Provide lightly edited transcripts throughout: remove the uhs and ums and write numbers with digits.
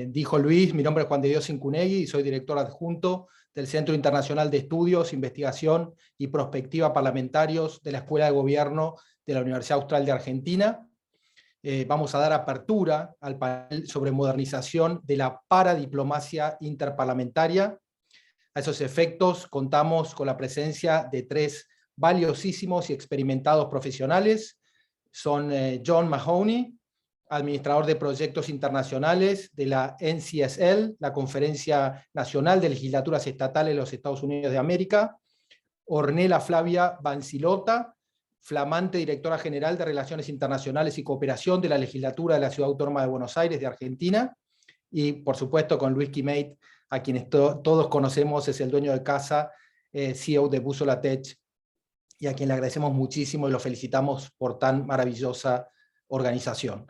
dijo Luis, mi nombre es Juan de Dios Incunegui y soy director adjunto del Centro Internacional de Estudios, Investigación y Prospectiva Parlamentarios de la Escuela de Gobierno de la Universidad Austral de Argentina. Vamos a dar apertura al panel sobre modernización de la paradiplomacia interparlamentaria. A esos efectos contamos con la presencia de tres valiosísimos y experimentados profesionales. Son John Mahoney, administrador de proyectos internacionales de la NCSL, la Conferencia Nacional de Legislaturas Estatales de los Estados Unidos de América; Ornella Flavia Bancilota, flamante directora general de Relaciones Internacionales y Cooperación de la Legislatura de la Ciudad Autónoma de Buenos Aires de Argentina; y por supuesto con Luis Quimeit, a quienes todos conocemos, es el dueño de casa, CEO de Bússola Tech, y a quien le agradecemos muchísimo y lo felicitamos por tan maravillosa organización.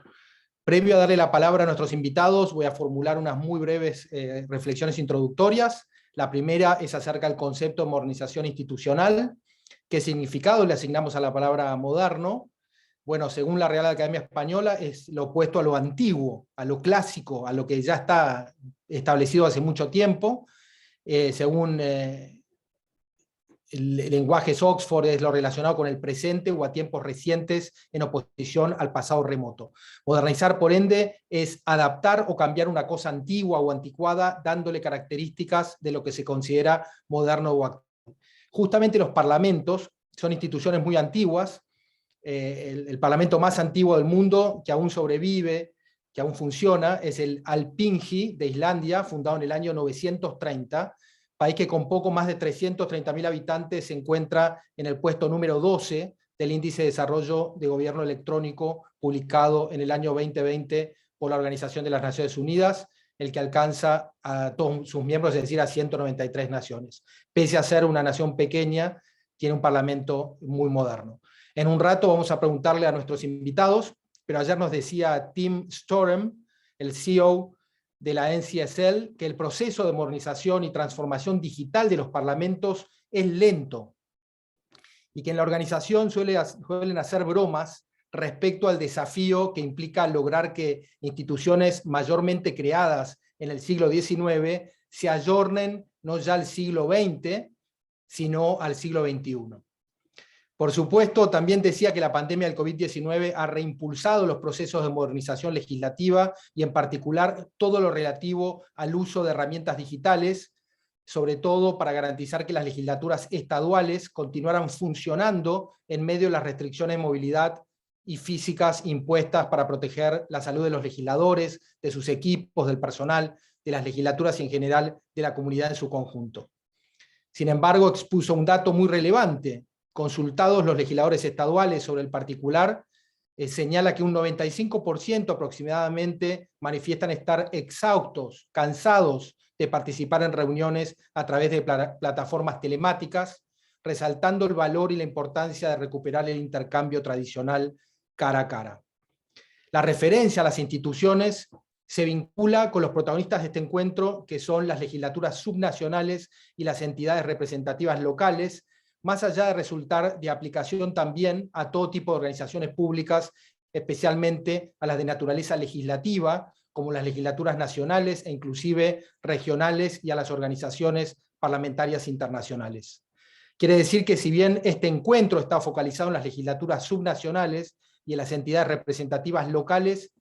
Previo a darle la palabra a nuestros invitados, voy a formular unas muy breves reflexiones introductorias. La primera es acerca del concepto de modernización institucional. ¿Qué significado le asignamos a la palabra moderno? Bueno, según la Real Academia Española, es lo opuesto a lo antiguo, a lo clásico, a lo que ya está establecido hace mucho tiempo. Según el lenguaje Oxford, es lo relacionado con el presente o a tiempos recientes en oposición al pasado remoto. Modernizar, por ende, es adaptar o cambiar una cosa antigua o anticuada, dándole características de lo que se considera moderno o actual. Justamente los parlamentos son instituciones muy antiguas. El parlamento más antiguo del mundo, que aún sobrevive, que aún funciona, es el Alþingi de Islandia, fundado en el año 930, país que con poco más de 330.000 habitantes se encuentra en el puesto número 12 del Índice de Desarrollo de Gobierno Electrónico, publicado en el año 2020 por la Organización de las Naciones Unidas, el que alcanza a todos sus miembros, es decir, a 193 naciones. Pese a ser una nación pequeña, tiene un parlamento muy moderno. En un rato vamos a preguntarle a nuestros invitados, pero ayer nos decía Tim Storm, el CEO de la NCSL, que el proceso de modernización y transformación digital de los parlamentos es lento, y que en la organización suelen hacer bromas respecto al desafío que implica lograr que instituciones mayormente creadas en el siglo XIX se ayornen no ya al siglo XX, sino al siglo XXI. Por supuesto, también decía que la pandemia del COVID-19 ha reimpulsado los procesos de modernización legislativa y en particular todo lo relativo al uso de herramientas digitales, sobre todo para garantizar que las legislaturas estaduales continuaran funcionando en medio de las restricciones de movilidad y físicas impuestas para proteger la salud de los legisladores, de sus equipos, del personal, de las legislaturas y en general de la comunidad en su conjunto. Sin embargo, expuso un dato muy relevante. Consultados los legisladores estaduales sobre el particular, señala que un 95% aproximadamente manifiestan estar exhaustos, cansados de participar en reuniones a través de plataformas telemáticas, resaltando el valor y la importancia de recuperar el intercambio tradicional cara a cara. La referencia a las instituciones se vincula con los protagonistas de este encuentro, que son las legislaturas subnacionales y las entidades representativas locales, más allá de resultar de aplicación también a todo tipo de organizaciones públicas, especialmente a las de naturaleza legislativa, como las legislaturas nacionales e inclusive regionales, y a las organizaciones parlamentarias internacionales. Quiere decir que si bien este encuentro está focalizado en las legislaturas subnacionales y en las entidades representativas locales,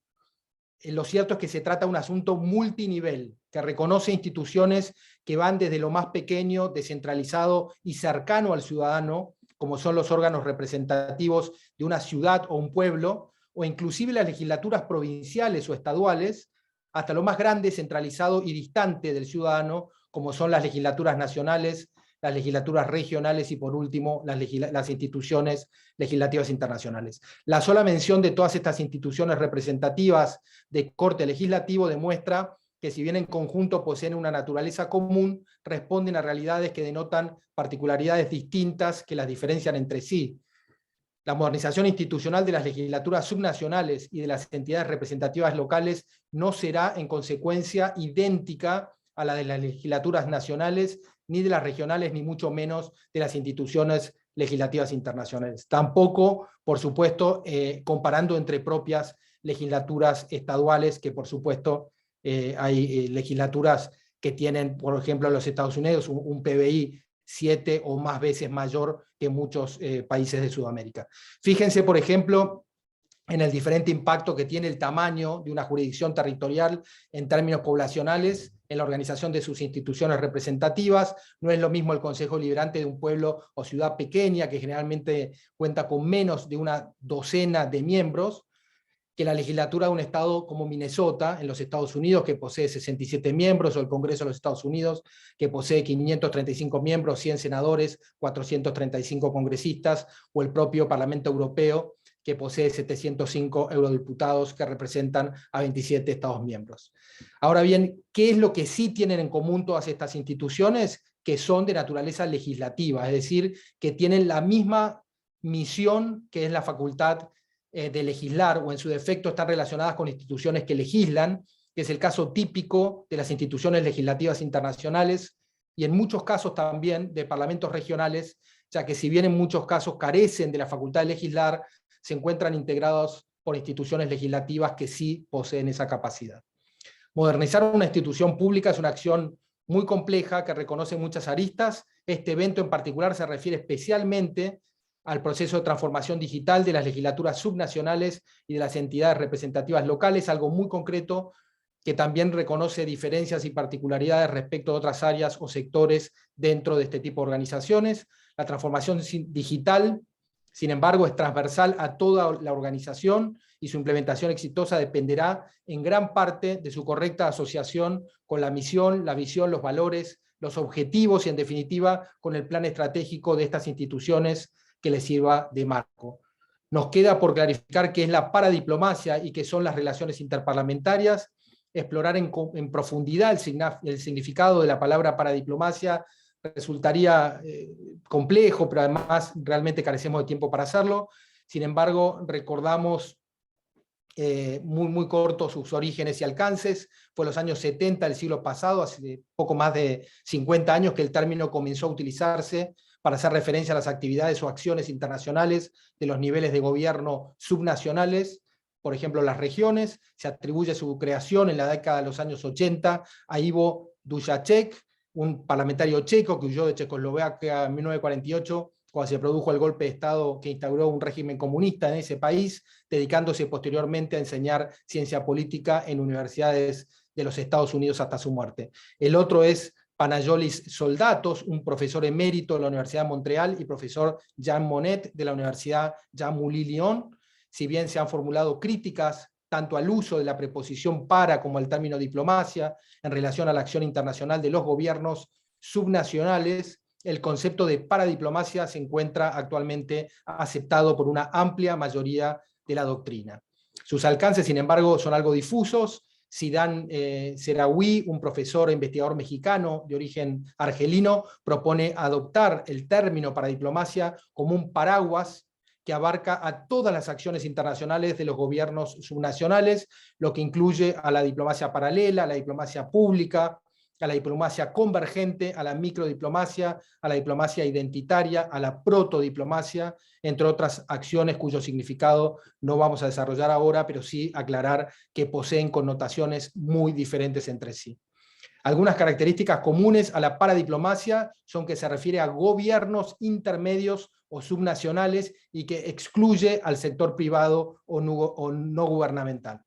lo cierto es que se trata de un asunto multinivel, que reconoce instituciones que van desde lo más pequeño, descentralizado y cercano al ciudadano, como son los órganos representativos de una ciudad o un pueblo, o inclusive las legislaturas provinciales o estaduales, hasta lo más grande, centralizado y distante del ciudadano, como son las legislaturas nacionales, las legislaturas regionales y, por último, las instituciones legislativas internacionales. La sola mención de todas estas instituciones representativas de corte legislativo demuestra que, si bien en conjunto poseen una naturaleza común, responden a realidades que denotan particularidades distintas que las diferencian entre sí. La modernización institucional de las legislaturas subnacionales y de las entidades representativas locales no será, en consecuencia, idéntica a la de las legislaturas nacionales, ni de las regionales, ni mucho menos de las instituciones legislativas internacionales. Tampoco, por supuesto, comparando entre propias legislaturas estaduales, que por supuesto Hay legislaturas que tienen, por ejemplo, en los Estados Unidos, un PBI 7 o más veces mayor que muchos países de Sudamérica. Fíjense, por ejemplo, en el diferente impacto que tiene el tamaño de una jurisdicción territorial en términos poblacionales, en la organización de sus instituciones representativas. No es lo mismo el Consejo Deliberante de un pueblo o ciudad pequeña, que generalmente cuenta con menos de una docena de miembros, que la legislatura de un estado como Minnesota, en los Estados Unidos, que posee 67 miembros, o el Congreso de los Estados Unidos, que posee 535 miembros, 100 senadores, 435 congresistas, o el propio Parlamento Europeo, que posee 705 eurodiputados que representan a 27 Estados miembros. Ahora bien, ¿qué es lo que sí tienen en común todas estas instituciones? Que son de naturaleza legislativa, es decir, que tienen la misma misión que es la facultad de legislar, o en su defecto están relacionadas con instituciones que legislan, que es el caso típico de las instituciones legislativas internacionales, y en muchos casos también de parlamentos regionales, ya que si bien en muchos casos carecen de la facultad de legislar, se encuentran integrados por instituciones legislativas que sí poseen esa capacidad. Modernizar una institución pública es una acción muy compleja que reconoce muchas aristas. Este evento en particular se refiere especialmente al proceso de transformación digital de las legislaturas subnacionales y de las entidades representativas locales, algo muy concreto que también reconoce diferencias y particularidades respecto de otras áreas o sectores dentro de este tipo de organizaciones. La transformación digital, sin embargo, es transversal a toda la organización y su implementación exitosa dependerá en gran parte de su correcta asociación con la misión, la visión, los valores, los objetivos y, en definitiva, con el plan estratégico de estas instituciones que les sirva de marco. Nos queda por clarificar qué es la paradiplomacia y qué son las relaciones interparlamentarias, explorar en profundidad el significado de la palabra paradiplomacia resultaría complejo, pero además realmente carecemos de tiempo para hacerlo. Sin embargo, recordamos muy cortos sus orígenes y alcances. Fue en los años 70 del siglo pasado, hace poco más de 50 años, que el término comenzó a utilizarse para hacer referencia a las actividades o acciones internacionales de los niveles de gobierno subnacionales, por ejemplo las regiones. Se atribuye su creación en la década de los años 80 a Ivo Dujacek, un parlamentario checo que huyó de Checoslovaquia en 1948, cuando se produjo el golpe de Estado que instauró un régimen comunista en ese país, dedicándose posteriormente a enseñar ciencia política en universidades de los Estados Unidos hasta su muerte. El otro es Panayolis Soldatos, un profesor emérito de la Universidad de Montreal y profesor Jean Monnet de la Universidad Jean Moulin Lyon. Si bien se han formulado críticas tanto al uso de la preposición para como al término diplomacia en relación a la acción internacional de los gobiernos subnacionales, el concepto de paradiplomacia se encuentra actualmente aceptado por una amplia mayoría de la doctrina. Sus alcances, sin embargo, son algo difusos. Sidán Seraoui, un profesor e investigador mexicano de origen argelino, propone adoptar el término paradiplomacia como un paraguas que abarca a todas las acciones internacionales de los gobiernos subnacionales, lo que incluye a la diplomacia paralela, a la diplomacia pública, a la diplomacia convergente, a la microdiplomacia, a la diplomacia identitaria, a la protodiplomacia, entre otras acciones cuyo significado no vamos a desarrollar ahora, pero sí aclarar que poseen connotaciones muy diferentes entre sí. Algunas características comunes a la paradiplomacia son que se refiere a gobiernos intermedios o subnacionales y que excluye al sector privado o no gubernamental.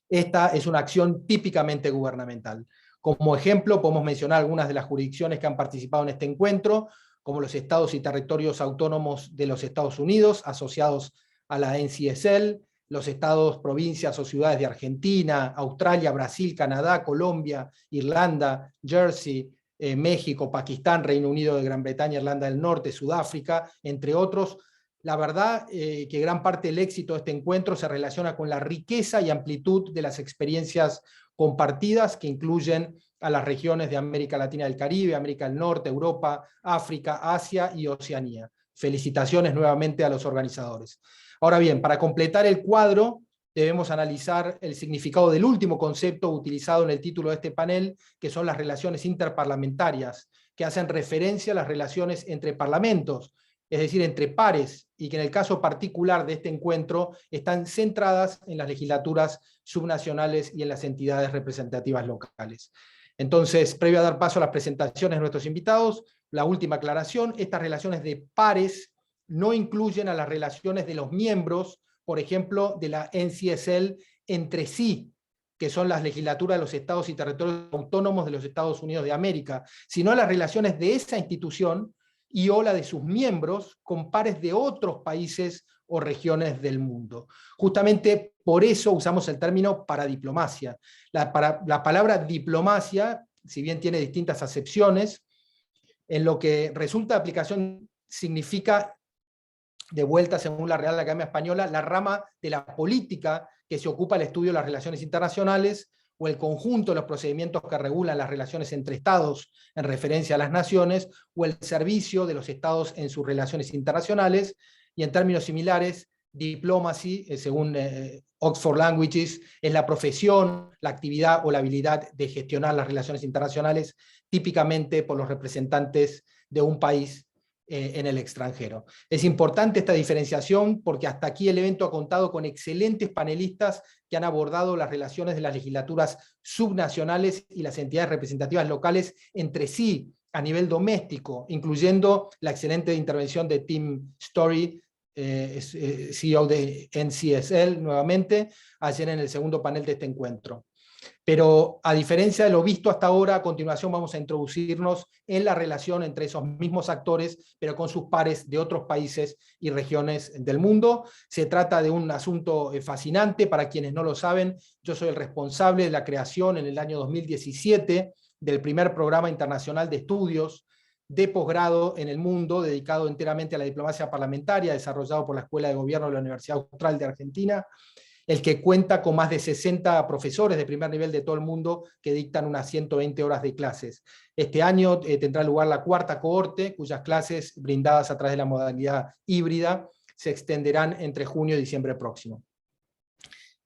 Esta es una acción típicamente gubernamental. Como ejemplo, podemos mencionar algunas de las jurisdicciones que han participado en este encuentro, como los estados y territorios autónomos de los Estados Unidos, asociados a la NCSL, los estados, provincias o ciudades de Argentina, Australia, Brasil, Canadá, Colombia, Irlanda, Jersey, México, Pakistán, Reino Unido de Gran Bretaña, Irlanda del Norte, Sudáfrica, entre otros. La verdad que gran parte del éxito de este encuentro se relaciona con la riqueza y amplitud de las experiencias compartidas que incluyen a las regiones de América Latina y del Caribe, América del Norte, Europa, África, Asia y Oceanía. Felicitaciones nuevamente a los organizadores. Ahora bien, para completar el cuadro, debemos analizar el significado del último concepto utilizado en el título de este panel, que son las relaciones interparlamentarias, que hacen referencia a las relaciones entre parlamentos, es decir, entre pares, y que en el caso particular de este encuentro están centradas en las legislaturas subnacionales y en las entidades representativas locales. Entonces, previo a dar paso a las presentaciones de nuestros invitados, la última aclaración: estas relaciones de pares no incluyen a las relaciones de los miembros, por ejemplo, de la NCSL entre sí, que son las legislaturas de los estados y territorios autónomos de los Estados Unidos de América, sino a las relaciones de esa institución y o la de sus miembros con pares de otros países o regiones del mundo. Justamente por eso usamos el término paradiplomacia. La palabra diplomacia, si bien tiene distintas acepciones, en lo que resulta de aplicación significa, de vuelta según la Real Academia Española, la rama de la política que se ocupa del estudio de las relaciones internacionales, o el conjunto de los procedimientos que regulan las relaciones entre estados en referencia a las naciones, o el servicio de los estados en sus relaciones internacionales. Y en términos similares, diplomacy, según Oxford Languages, es la profesión, la actividad o la habilidad de gestionar las relaciones internacionales, típicamente por los representantes de un país en el extranjero. Es importante esta diferenciación porque hasta aquí el evento ha contado con excelentes panelistas que han abordado las relaciones de las legislaturas subnacionales y las entidades representativas locales entre sí a nivel doméstico, incluyendo la excelente intervención de Tim Story, CEO de NCSL, nuevamente, ayer en el segundo panel de este encuentro. Pero a diferencia de lo visto hasta ahora, a continuación vamos a introducirnos en la relación entre esos mismos actores, pero con sus pares de otros países y regiones del mundo. Se trata de un asunto fascinante. Para quienes no lo saben, yo soy el responsable de la creación en el año 2017 del primer programa internacional de estudios de posgrado en el mundo, dedicado enteramente a la diplomacia parlamentaria, desarrollado por la Escuela de Gobierno de la Universidad Austral de Argentina, el que cuenta con más de 60 profesores de primer nivel de todo el mundo que dictan unas 120 horas de clases. Este año tendrá lugar la cuarta cohorte, cuyas clases, brindadas a través de la modalidad híbrida, se extenderán entre junio y diciembre próximo.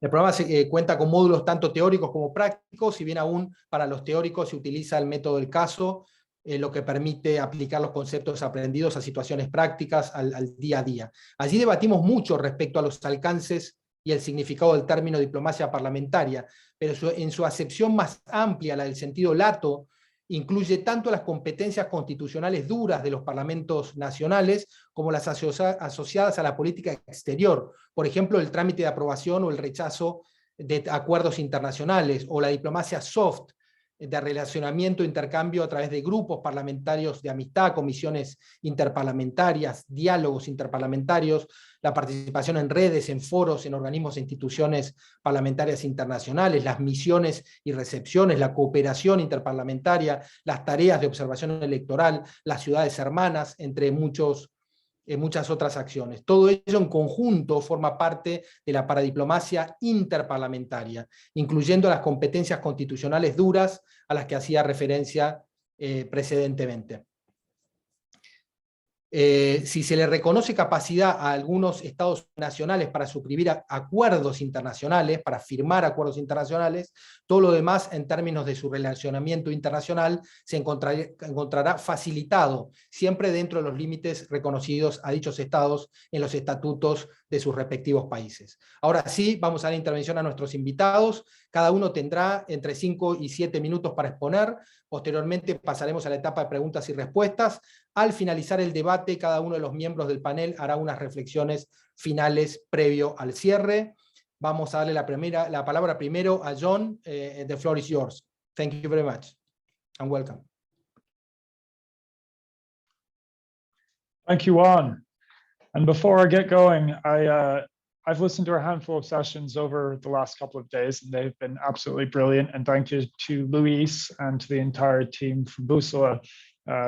El programa cuenta con módulos tanto teóricos como prácticos, si bien aún para los teóricos se utiliza el método del caso, lo que permite aplicar los conceptos aprendidos a situaciones prácticas, al día a día. Allí debatimos mucho respecto a los alcances y el significado del término diplomacia parlamentaria, pero en su acepción más amplia, la del sentido lato, incluye tanto las competencias constitucionales duras de los parlamentos nacionales como las asociadas a la política exterior, por ejemplo, el trámite de aprobación o el rechazo de acuerdos internacionales, o la diplomacia soft, de relacionamiento e intercambio a través de grupos parlamentarios de amistad, comisiones interparlamentarias, diálogos interparlamentarios, la participación en redes, en foros, en organismos e instituciones parlamentarias internacionales, las misiones y recepciones, la cooperación interparlamentaria, las tareas de observación electoral, las ciudades hermanas, entre muchas otras acciones. Todo ello en conjunto forma parte de la paradiplomacia interparlamentaria, incluyendo las competencias constitucionales duras a las que hacía referencia precedentemente. Si se le reconoce capacidad a algunos estados nacionales para suscribir acuerdos internacionales, para firmar acuerdos internacionales, todo lo demás en términos de su relacionamiento internacional se encontrará facilitado, siempre dentro de los límites reconocidos a dichos estados en los estatutos de sus respectivos países. Ahora sí, vamos a dar intervención a nuestros invitados. Cada uno tendrá entre 5 y 7 minutos para exponer. Posteriormente pasaremos a la etapa de preguntas y respuestas. Al finalizar el debate, cada uno de los miembros del panel hará unas reflexiones finales previo al cierre. Vamos a darle la palabra primero a John. The floor is yours. Thank you very much and welcome. Thank you, Juan. And before I get going, I've listened to a handful of sessions over the last couple of days, and they've been absolutely brilliant. And thank you to Luis and to the entire team from Bussola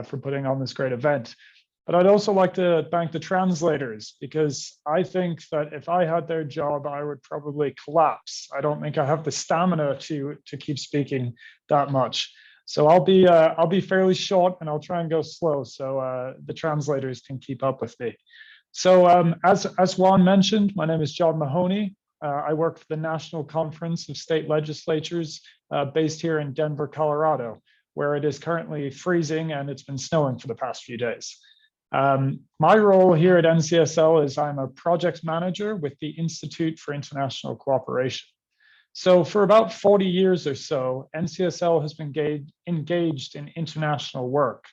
for putting on this great event. But I'd also like to thank the translators, because I think that if I had their job, I would probably collapse. I don't think I have the stamina to keep speaking that much. So I'll be fairly short, and I'll try and go slow so the translators can keep up with me. So as Juan mentioned, my name is John Mahoney. I work for the National Conference of State Legislatures based here in Denver, Colorado, where it is currently freezing and it's been snowing for the past few days. My role here at NCSL is I'm a project manager with the Institute for International Cooperation. So for about 40 years or so, NCSL has been engaged in international work.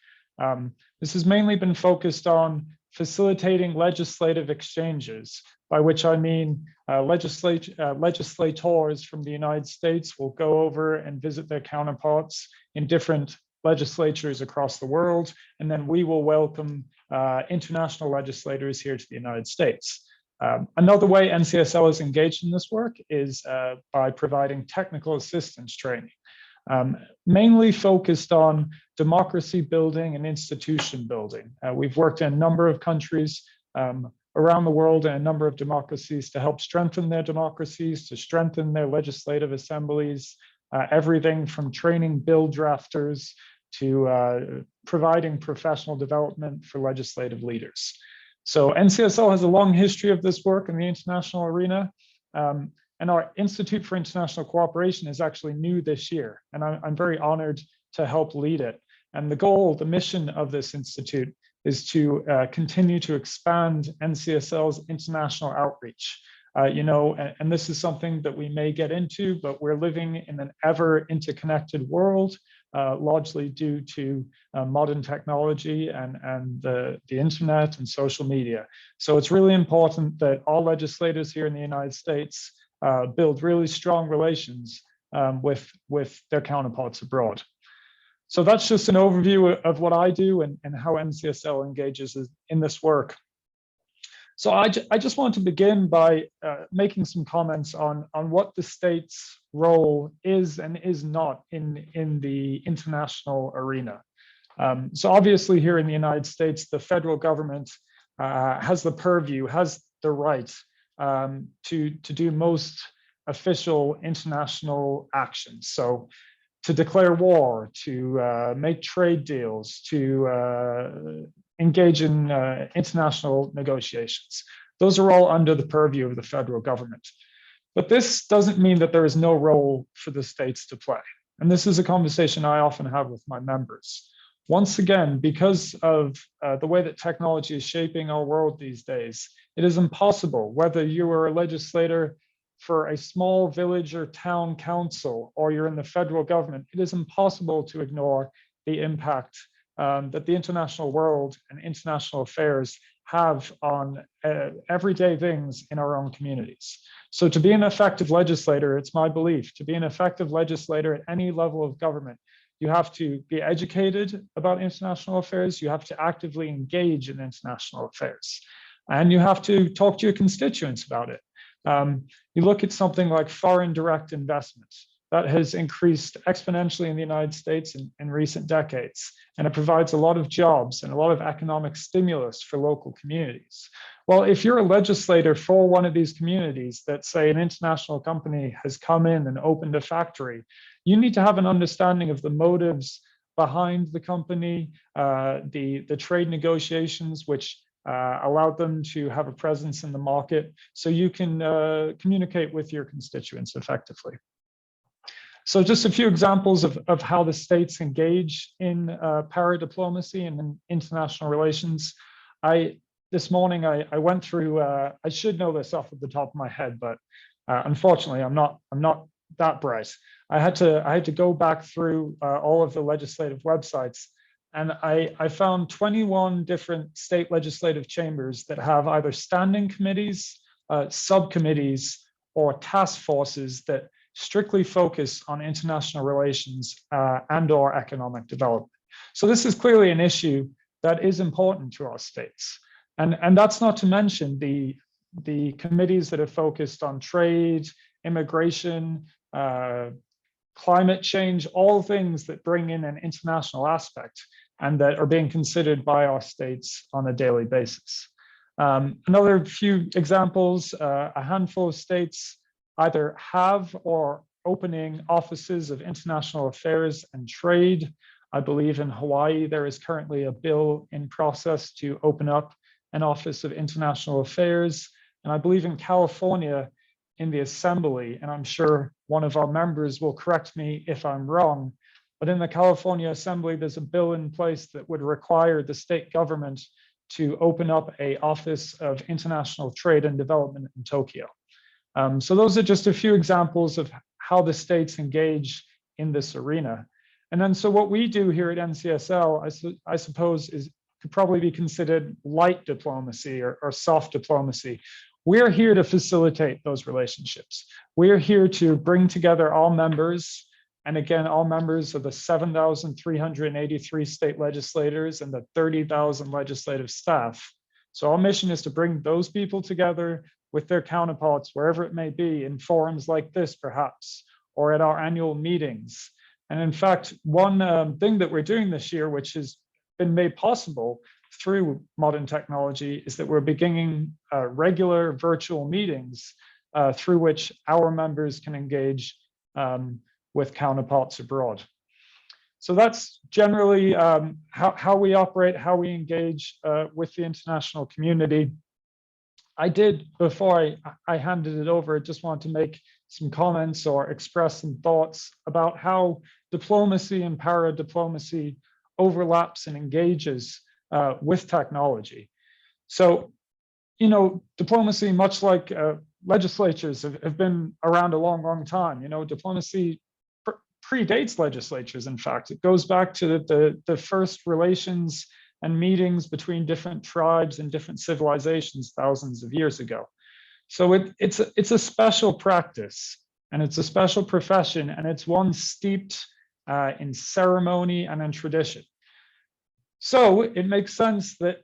This has mainly been focused on facilitating legislative exchanges, by which I mean legislators from the United States will go over and visit their counterparts in different legislatures across the world, and then we will welcome international legislators here to the United States. Another way NCSL is engaged in this work is by providing technical assistance training, mainly focused on democracy building and institution building. We've worked in a number of countries around the world and a number of democracies to help strengthen their democracies, to strengthen their legislative assemblies, everything from training bill drafters to providing professional development for legislative leaders. So NCSL has a long history of this work in the international arena. And our Institute for International Cooperation is actually new this year, and I'm very honored to help lead it. And the goal, the mission of this institute is to continue to expand NCSL's international outreach. And this is something that we may get into, but we're living in an ever interconnected world, largely due to modern technology and the internet and social media. So it's really important that all legislators here in the United States build really strong relations with their counterparts abroad. So that's just an overview of what I do and how NCSL engages in this work. So I just want to begin by making some comments on what the state's role is and is not in the international arena. So obviously here in the United States, the federal government has the purview, has the right to do most official international actions. So to declare war, to make trade deals, to engage in international negotiations. Those are all under the purview of the federal government. But this doesn't mean that there is no role for the states to play. And this is a conversation I often have with my members. Once again, because of the way that technology is shaping our world these days, it is impossible, whether you are a legislator for a small village or town council, or you're in the federal government, it is impossible to ignore the impact that the international world and international affairs have on everyday things in our own communities. So to be an effective legislator, it's my belief, to be an effective legislator at any level of government, you have to be educated about international affairs, you have to actively engage in international affairs, and you have to talk to your constituents about it. You look at something like foreign direct investments. That has increased exponentially in the United States in recent decades, and it provides a lot of jobs and a lot of economic stimulus for local communities. Well, if you're a legislator for one of these communities that, say, an international company has come in and opened a factory, you need to have an understanding of the motives behind the company, the trade negotiations, which allowed them to have a presence in the market, so you can communicate with your constituents effectively. So just a few examples of how the states engage in para-diplomacy and in international relations. This morning, I went through, I should know this off of the top of my head, but unfortunately, I'm not that bright. I had to go back through all of the legislative websites, and I found 21 different state legislative chambers that have either standing committees, subcommittees, or task forces that strictly focus on international relations and/or economic development. So this is clearly an issue that is important to our states. And that's not to mention the committees that are focused on trade, immigration, climate change, all things that bring in an international aspect and that are being considered by our states on a daily basis. Another few examples, a handful of states either have or opening offices of international affairs and trade. I believe in Hawaii, there is currently a bill in process to open up an office of international affairs. And I believe in California, in the Assembly, and I'm sure one of our members will correct me if I'm wrong, but in the California Assembly, there's a bill in place that would require the state government to open up an office of international trade and development in Tokyo. So those are just a few examples of how the states engage in this arena. And then so what we do here at NCSL, I suppose, could probably be considered light diplomacy or soft diplomacy. We're here to facilitate those relationships. We're here to bring together all members, and again, all members of the 7,383 state legislators and the 30,000 legislative staff. So our mission is to bring those people together with their counterparts, wherever it may be, in forums like this, perhaps, or at our annual meetings. And in fact, one thing that we're doing this year, which has been made possible through modern technology, is that we're beginning regular virtual meetings through which our members can engage with counterparts abroad. So that's generally how we operate, how we engage with the international community. I did, before I handed it over, just want to make some comments or express some thoughts about how diplomacy and para-diplomacy overlaps and engages with technology. So, you know, diplomacy, much like legislatures have been around a long, long time. You know, diplomacy predates legislatures, in fact. It goes back to the first relations and meetings between different tribes and different civilizations thousands of years ago. So it's a special practice, and it's a special profession, and it's one steeped in ceremony and in tradition. So it makes sense that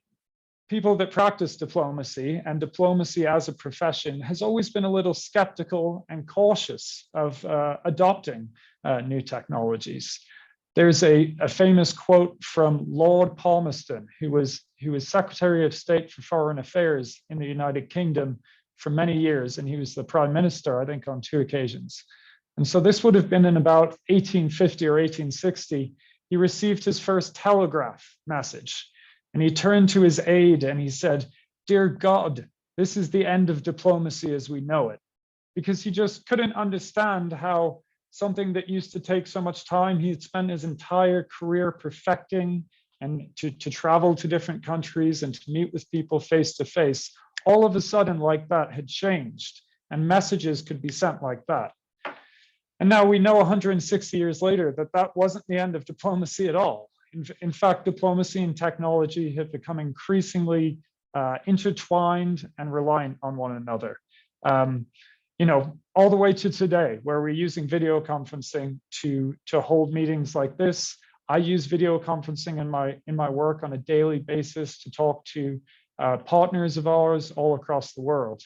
people that practice diplomacy and diplomacy as a profession has always been a little skeptical and cautious of adopting new technologies. There's a famous quote from Lord Palmerston, who was Secretary of State for Foreign Affairs in the United Kingdom for many years, and he was the Prime Minister, I think, on 2 occasions. And so this would have been in about 1850 or 1860. He received his first telegraph message, and he turned to his aide and he said, "Dear God, this is the end of diplomacy as we know it," because he just couldn't understand how something that used to take so much time, he had spent his entire career perfecting, and to travel to different countries and to meet with people face to face, all of a sudden like that had changed, and messages could be sent like that. And now we know 160 years later that that wasn't the end of diplomacy at all. In fact, diplomacy and technology have become increasingly intertwined and reliant on one another. You know, all the way to today, where we're using video conferencing to hold meetings like this. I use video conferencing in my work on a daily basis to talk to partners of ours all across the world.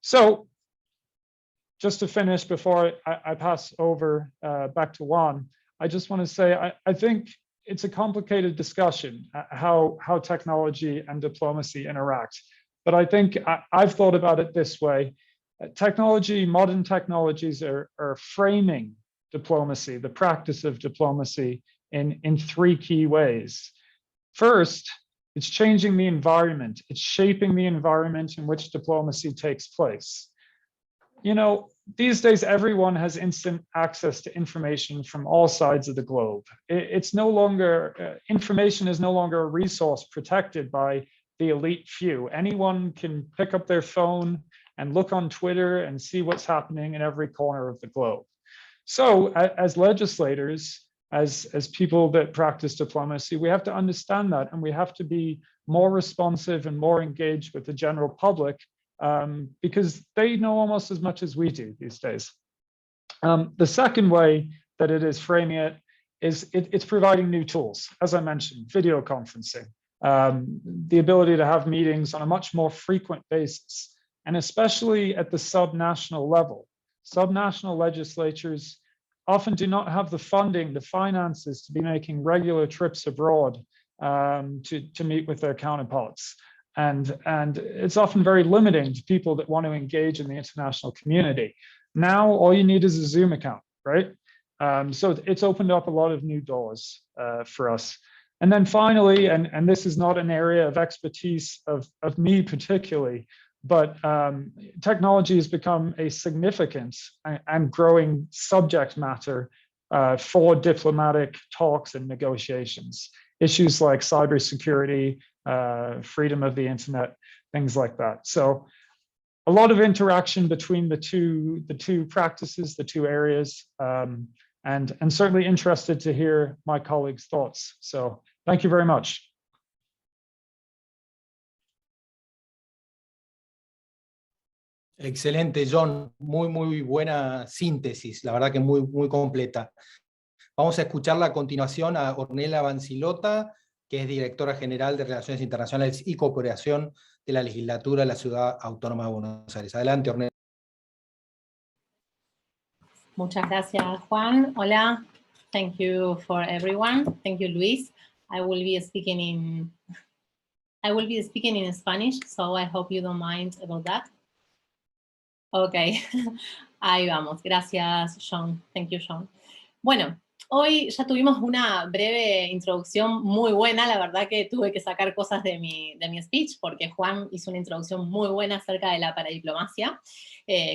So just to finish before I pass over back to Juan, I just want to say I think it's a complicated discussion how technology and diplomacy interact. But I think I've thought about it this way. Modern technologies are framing diplomacy, the practice of diplomacy, in 3 key ways. First, it's changing the environment. It's shaping the environment in which diplomacy takes place. You know, these days, everyone has instant access to information from all sides of the globe. It's no longer, information is no longer a resource protected by the elite few. Anyone can pick up their phone and look on Twitter and see what's happening in every corner of the globe. So as legislators, as people that practice diplomacy, we have to understand that, and we have to be more responsive and more engaged with the general public because they know almost as much as we do these days. The second way that it is framing it is it's providing new tools. As I mentioned, video conferencing, the ability to have meetings on a much more frequent basis, and especially at the subnational level. Subnational legislatures often do not have the funding, the finances to be making regular trips abroad to meet with their counterparts. And it's often very limiting to people that want to engage in the international community. Now, all you need is a Zoom account, right? So it's opened up a lot of new doors for us. And then finally, and this is not an area of expertise of me particularly, but technology has become a significant and growing subject matter for diplomatic talks and negotiations. issues like cybersecurity, freedom of the internet, things like that. So a lot of interaction between the two practices, the two areas, and certainly interested to hear my colleagues' thoughts. So thank you very much. Excelente, John. Muy buena síntesis, la verdad que muy completa. Vamos a escucharla a continuación a Ornella Vancilota, que es directora general de Relaciones Internacionales y Cooperación de la Legislatura de la Ciudad Autónoma de Buenos Aires. Adelante, Ornella. Muchas gracias, Juan. Hola. Thank you for everyone. Thank you, Luis. I will be speaking in Spanish, so I hope you don't mind about that. Okay. Ahí vamos. Gracias, Sean. Thank you, Sean. Bueno, hoy ya tuvimos una breve introducción muy buena. La verdad que tuve que sacar cosas de mi speech porque Juan hizo una introducción muy buena acerca de la paradiplomacia,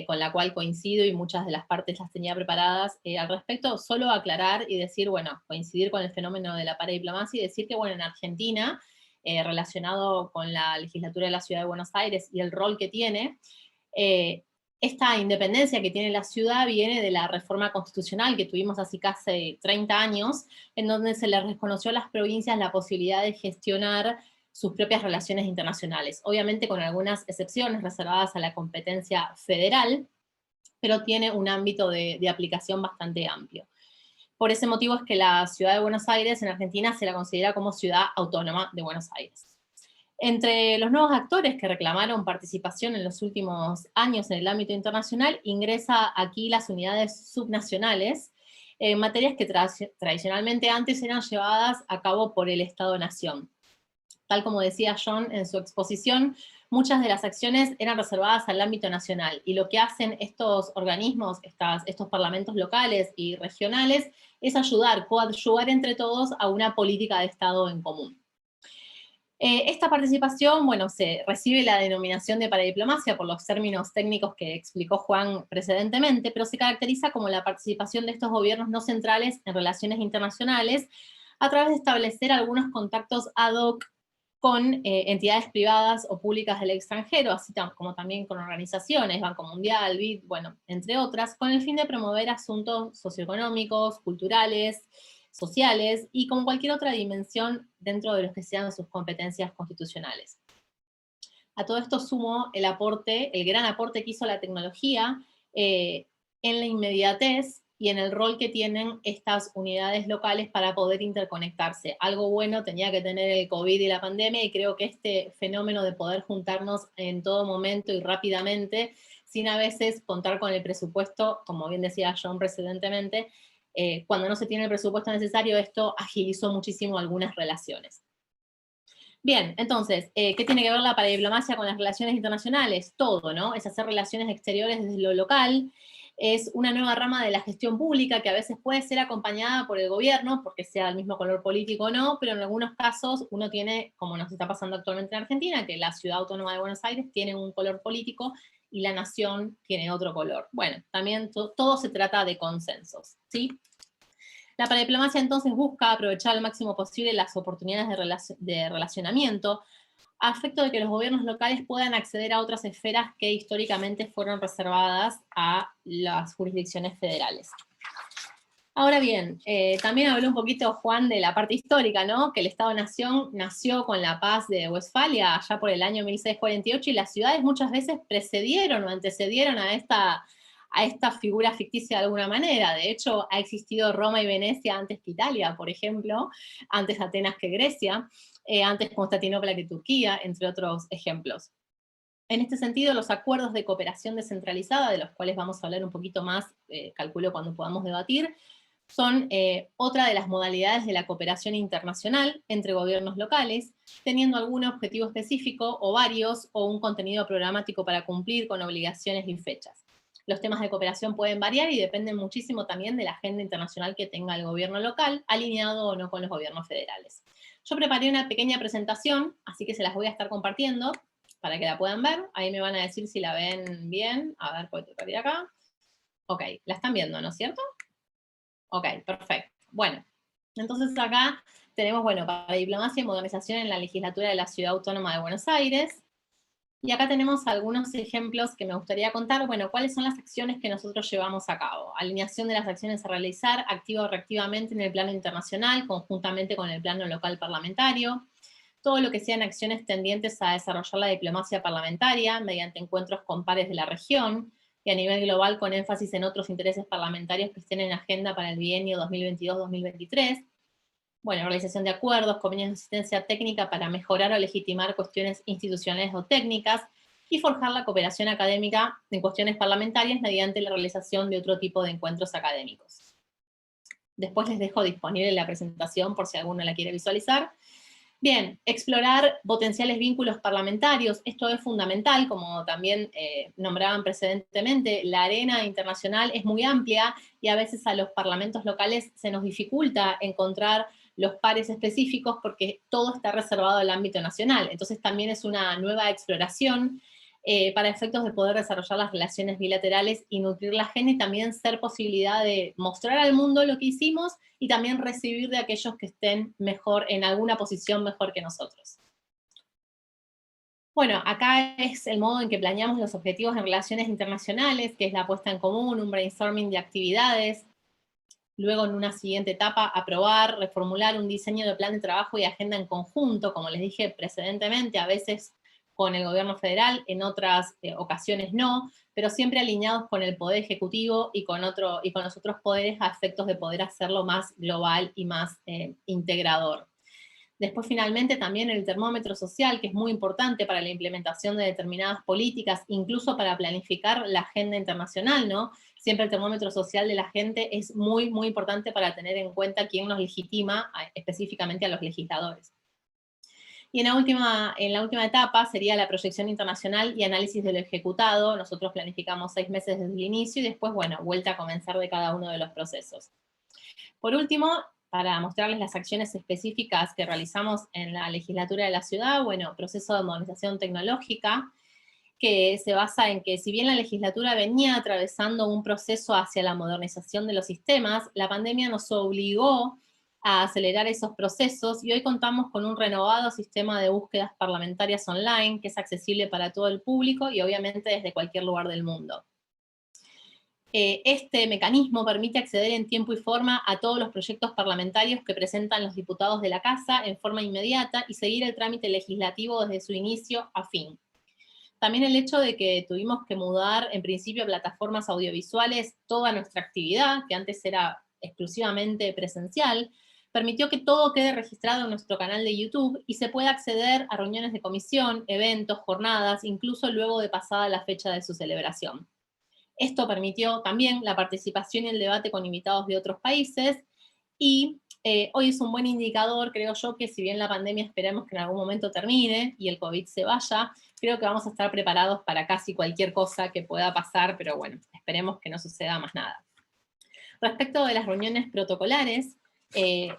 con la cual coincido y muchas de las partes las tenía preparadas. Al respecto, solo aclarar y decir, bueno, coincidir con el fenómeno de la paradiplomacia y decir que, bueno, en Argentina, relacionado con la legislatura de la Ciudad de Buenos Aires y el rol que tiene, esta independencia que tiene la ciudad viene de la reforma constitucional que tuvimos hace casi 30 años, en donde se les reconoció a las provincias la posibilidad de gestionar sus propias relaciones internacionales, obviamente con algunas excepciones reservadas a la competencia federal, pero tiene un ámbito de aplicación bastante amplio. Por ese motivo es que la Ciudad de Buenos Aires en Argentina se la considera como Ciudad Autónoma de Buenos Aires. Entre los nuevos actores que reclamaron participación en los últimos años en el ámbito internacional, ingresa aquí las unidades subnacionales, materias que tradicionalmente antes eran llevadas a cabo por el Estado-Nación. Tal como decía John en su exposición, muchas de las acciones eran reservadas al ámbito nacional, y lo que hacen estos organismos, estos parlamentos locales y regionales, es coadyuvar entre todos a una política de Estado en común. Esta participación, bueno, se recibe la denominación de paradiplomacia por los términos técnicos que explicó Juan precedentemente, pero se caracteriza como la participación de estos gobiernos no centrales en relaciones internacionales a través de establecer algunos contactos ad hoc con entidades privadas o públicas del extranjero, así como también con organizaciones, Banco Mundial, BID, bueno, entre otras, con el fin de promover asuntos socioeconómicos, culturales, sociales, y con cualquier otra dimensión dentro de los que sean sus competencias constitucionales. A todo esto sumo el gran aporte que hizo la tecnología en la inmediatez y en el rol que tienen estas unidades locales para poder interconectarse. Algo bueno tenía que tener el COVID y la pandemia, y creo que este fenómeno de poder juntarnos en todo momento y rápidamente, sin a veces contar con el presupuesto, como bien decía John precedentemente, cuando no se tiene el presupuesto necesario, esto agilizó muchísimo algunas relaciones. Bien, entonces, ¿qué tiene que ver la paradiplomacia con las relaciones internacionales? Todo, ¿no? Es hacer relaciones exteriores desde lo local, es una nueva rama de la gestión pública que a veces puede ser acompañada por el gobierno, porque sea del mismo color político o no, pero en algunos casos uno tiene, como nos está pasando actualmente en Argentina, que la Ciudad Autónoma de Buenos Aires tiene un color político y la nación tiene otro color. Bueno, también todo se trata de consensos, ¿sí? La paradiplomacia entonces busca aprovechar al máximo posible las oportunidades de relacionamiento, a efecto de que los gobiernos locales puedan acceder a otras esferas que históricamente fueron reservadas a las jurisdicciones federales. Ahora bien, también habló un poquito Juan de la parte histórica, ¿no? Que el Estado-Nación nació con la paz de Westfalia allá por el año 1648, y las ciudades muchas veces precedieron o antecedieron a esta figura ficticia de alguna manera. De hecho, ha existido Roma y Venecia antes que Italia, por ejemplo, antes Atenas que Grecia, antes Constantinopla que Turquía, entre otros ejemplos. En este sentido, los acuerdos de cooperación descentralizada, de los cuales vamos a hablar un poquito más, calculo cuando podamos debatir, son otra de las modalidades de la cooperación internacional entre gobiernos locales, teniendo algún objetivo específico o varios, o un contenido programático para cumplir con obligaciones y fechas. Los temas de cooperación pueden variar y dependen muchísimo también de la agenda internacional que tenga el gobierno local, alineado o no con los gobiernos federales. Yo preparé una pequeña presentación, así que se las voy a estar compartiendo para que la puedan ver. Ahí me van a decir si la ven bien. A ver, puedo tocar de acá. Ok, la están viendo, ¿no es cierto? Ok, perfecto. Bueno, entonces acá tenemos, bueno, para diplomacia y modernización en la legislatura de la Ciudad Autónoma de Buenos Aires. Y acá tenemos algunos ejemplos que me gustaría contar. Bueno, ¿cuáles son las acciones que nosotros llevamos a cabo? Alineación de las acciones a realizar, activa o reactivamente en el plano internacional, conjuntamente con el plano local parlamentario. Todo lo que sean acciones tendientes a desarrollar la diplomacia parlamentaria mediante encuentros con pares de la región y a nivel global con énfasis en otros intereses parlamentarios que estén en agenda para el bienio 2022-2023. Bueno, realización de acuerdos, convenios de asistencia técnica para mejorar o legitimar cuestiones institucionales o técnicas y forjar la cooperación académica en cuestiones parlamentarias mediante la realización de otro tipo de encuentros académicos. Después les dejo disponible la presentación por si alguno la quiere visualizar. Bien, explorar potenciales vínculos parlamentarios, esto es fundamental, como también nombraban precedentemente, la arena internacional es muy amplia y a veces a los parlamentos locales se nos dificulta encontrar los pares específicos porque todo está reservado al ámbito nacional, entonces también es una nueva exploración para efectos de poder desarrollar las relaciones bilaterales y nutrir la agenda y también ser posibilidad de mostrar al mundo lo que hicimos y también recibir de aquellos que estén mejor, en alguna posición mejor que nosotros. Bueno, acá es el modo en que planeamos los objetivos en relaciones internacionales, que es la puesta en común, un brainstorming de actividades, luego en una siguiente etapa aprobar, reformular un diseño de plan de trabajo y agenda en conjunto, como les dije precedentemente, a veces con el gobierno federal, en otras ocasiones no, pero siempre alineados con el poder ejecutivo y con los otros poderes a efectos de poder hacerlo más global y más integrador. Después, finalmente, también el termómetro social, que es muy importante para la implementación de determinadas políticas, incluso para planificar la agenda internacional, ¿no? Siempre el termómetro social de la gente es muy, muy importante para tener en cuenta quién nos legitima, específicamente a los legisladores. Y en la última etapa sería la proyección internacional y análisis de lo ejecutado. Nosotros planificamos 6 meses desde el inicio y después, bueno, vuelta a comenzar de cada uno de los procesos. Por último, para mostrarles las acciones específicas que realizamos en la legislatura de la ciudad, bueno, proceso de modernización tecnológica, que se basa en que si bien la legislatura venía atravesando un proceso hacia la modernización de los sistemas, la pandemia nos obligó a acelerar esos procesos y hoy contamos con un renovado sistema de búsquedas parlamentarias online que es accesible para todo el público y obviamente desde cualquier lugar del mundo. Este mecanismo permite acceder en tiempo y forma a todos los proyectos parlamentarios que presentan los diputados de la Casa en forma inmediata y seguir el trámite legislativo desde su inicio a fin. También el hecho de que tuvimos que mudar en principio a plataformas audiovisuales toda nuestra actividad, que antes era exclusivamente presencial, permitió que todo quede registrado en nuestro canal de YouTube y se pueda acceder a reuniones de comisión, eventos, jornadas, incluso luego de pasada la fecha de su celebración. Esto permitió también la participación y el debate con invitados de otros países y hoy es un buen indicador, creo yo, que si bien la pandemia esperemos que en algún momento termine y el COVID se vaya, creo que vamos a estar preparados para casi cualquier cosa que pueda pasar, pero bueno, esperemos que no suceda más nada. Respecto de las reuniones protocolares,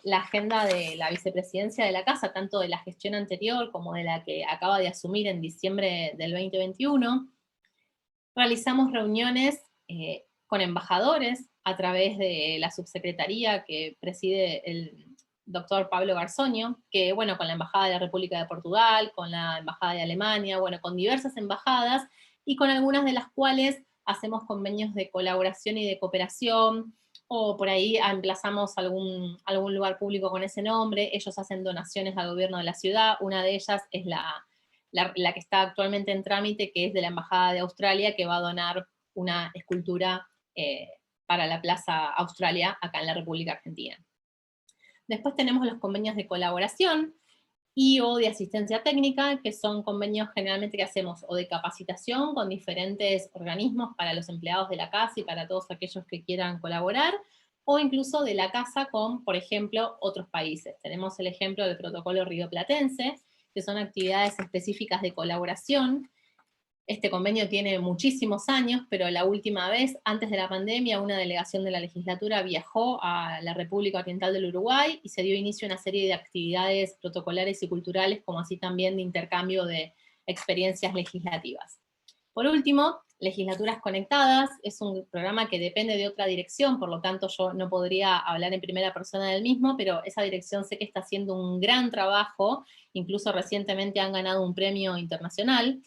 la agenda de la vicepresidencia de la Casa, tanto de la gestión anterior como de la que acaba de asumir en diciembre del 2021, realizamos reuniones con embajadores a través de la subsecretaría que preside el doctor Pablo Garzoño, que bueno, con la Embajada de la República de Portugal, con la Embajada de Alemania, bueno, con diversas embajadas, y con algunas de las cuales hacemos convenios de colaboración y de cooperación, o por ahí emplazamos algún lugar público con ese nombre, ellos hacen donaciones al gobierno de la ciudad, una de ellas es la que está actualmente en trámite, que es de la Embajada de Australia, que va a donar una escultura para la Plaza Australia, acá en la República Argentina. Después tenemos los convenios de colaboración y o de asistencia técnica, que son convenios generalmente que hacemos o de capacitación con diferentes organismos para los empleados de la casa y para todos aquellos que quieran colaborar, o incluso de la casa con, por ejemplo, otros países. Tenemos el ejemplo del protocolo rioplatense, que son actividades específicas de colaboración. Este convenio tiene muchísimos años, pero la última vez, antes de la pandemia, una delegación de la legislatura viajó a la República Oriental del Uruguay y se dio inicio a una serie de actividades protocolares y culturales, como así también de intercambio de experiencias legislativas. Por último, Legislaturas Conectadas es un programa que depende de otra dirección, por lo tanto yo no podría hablar en primera persona del mismo, pero esa dirección sé que está haciendo un gran trabajo, incluso recientemente han ganado un premio internacional.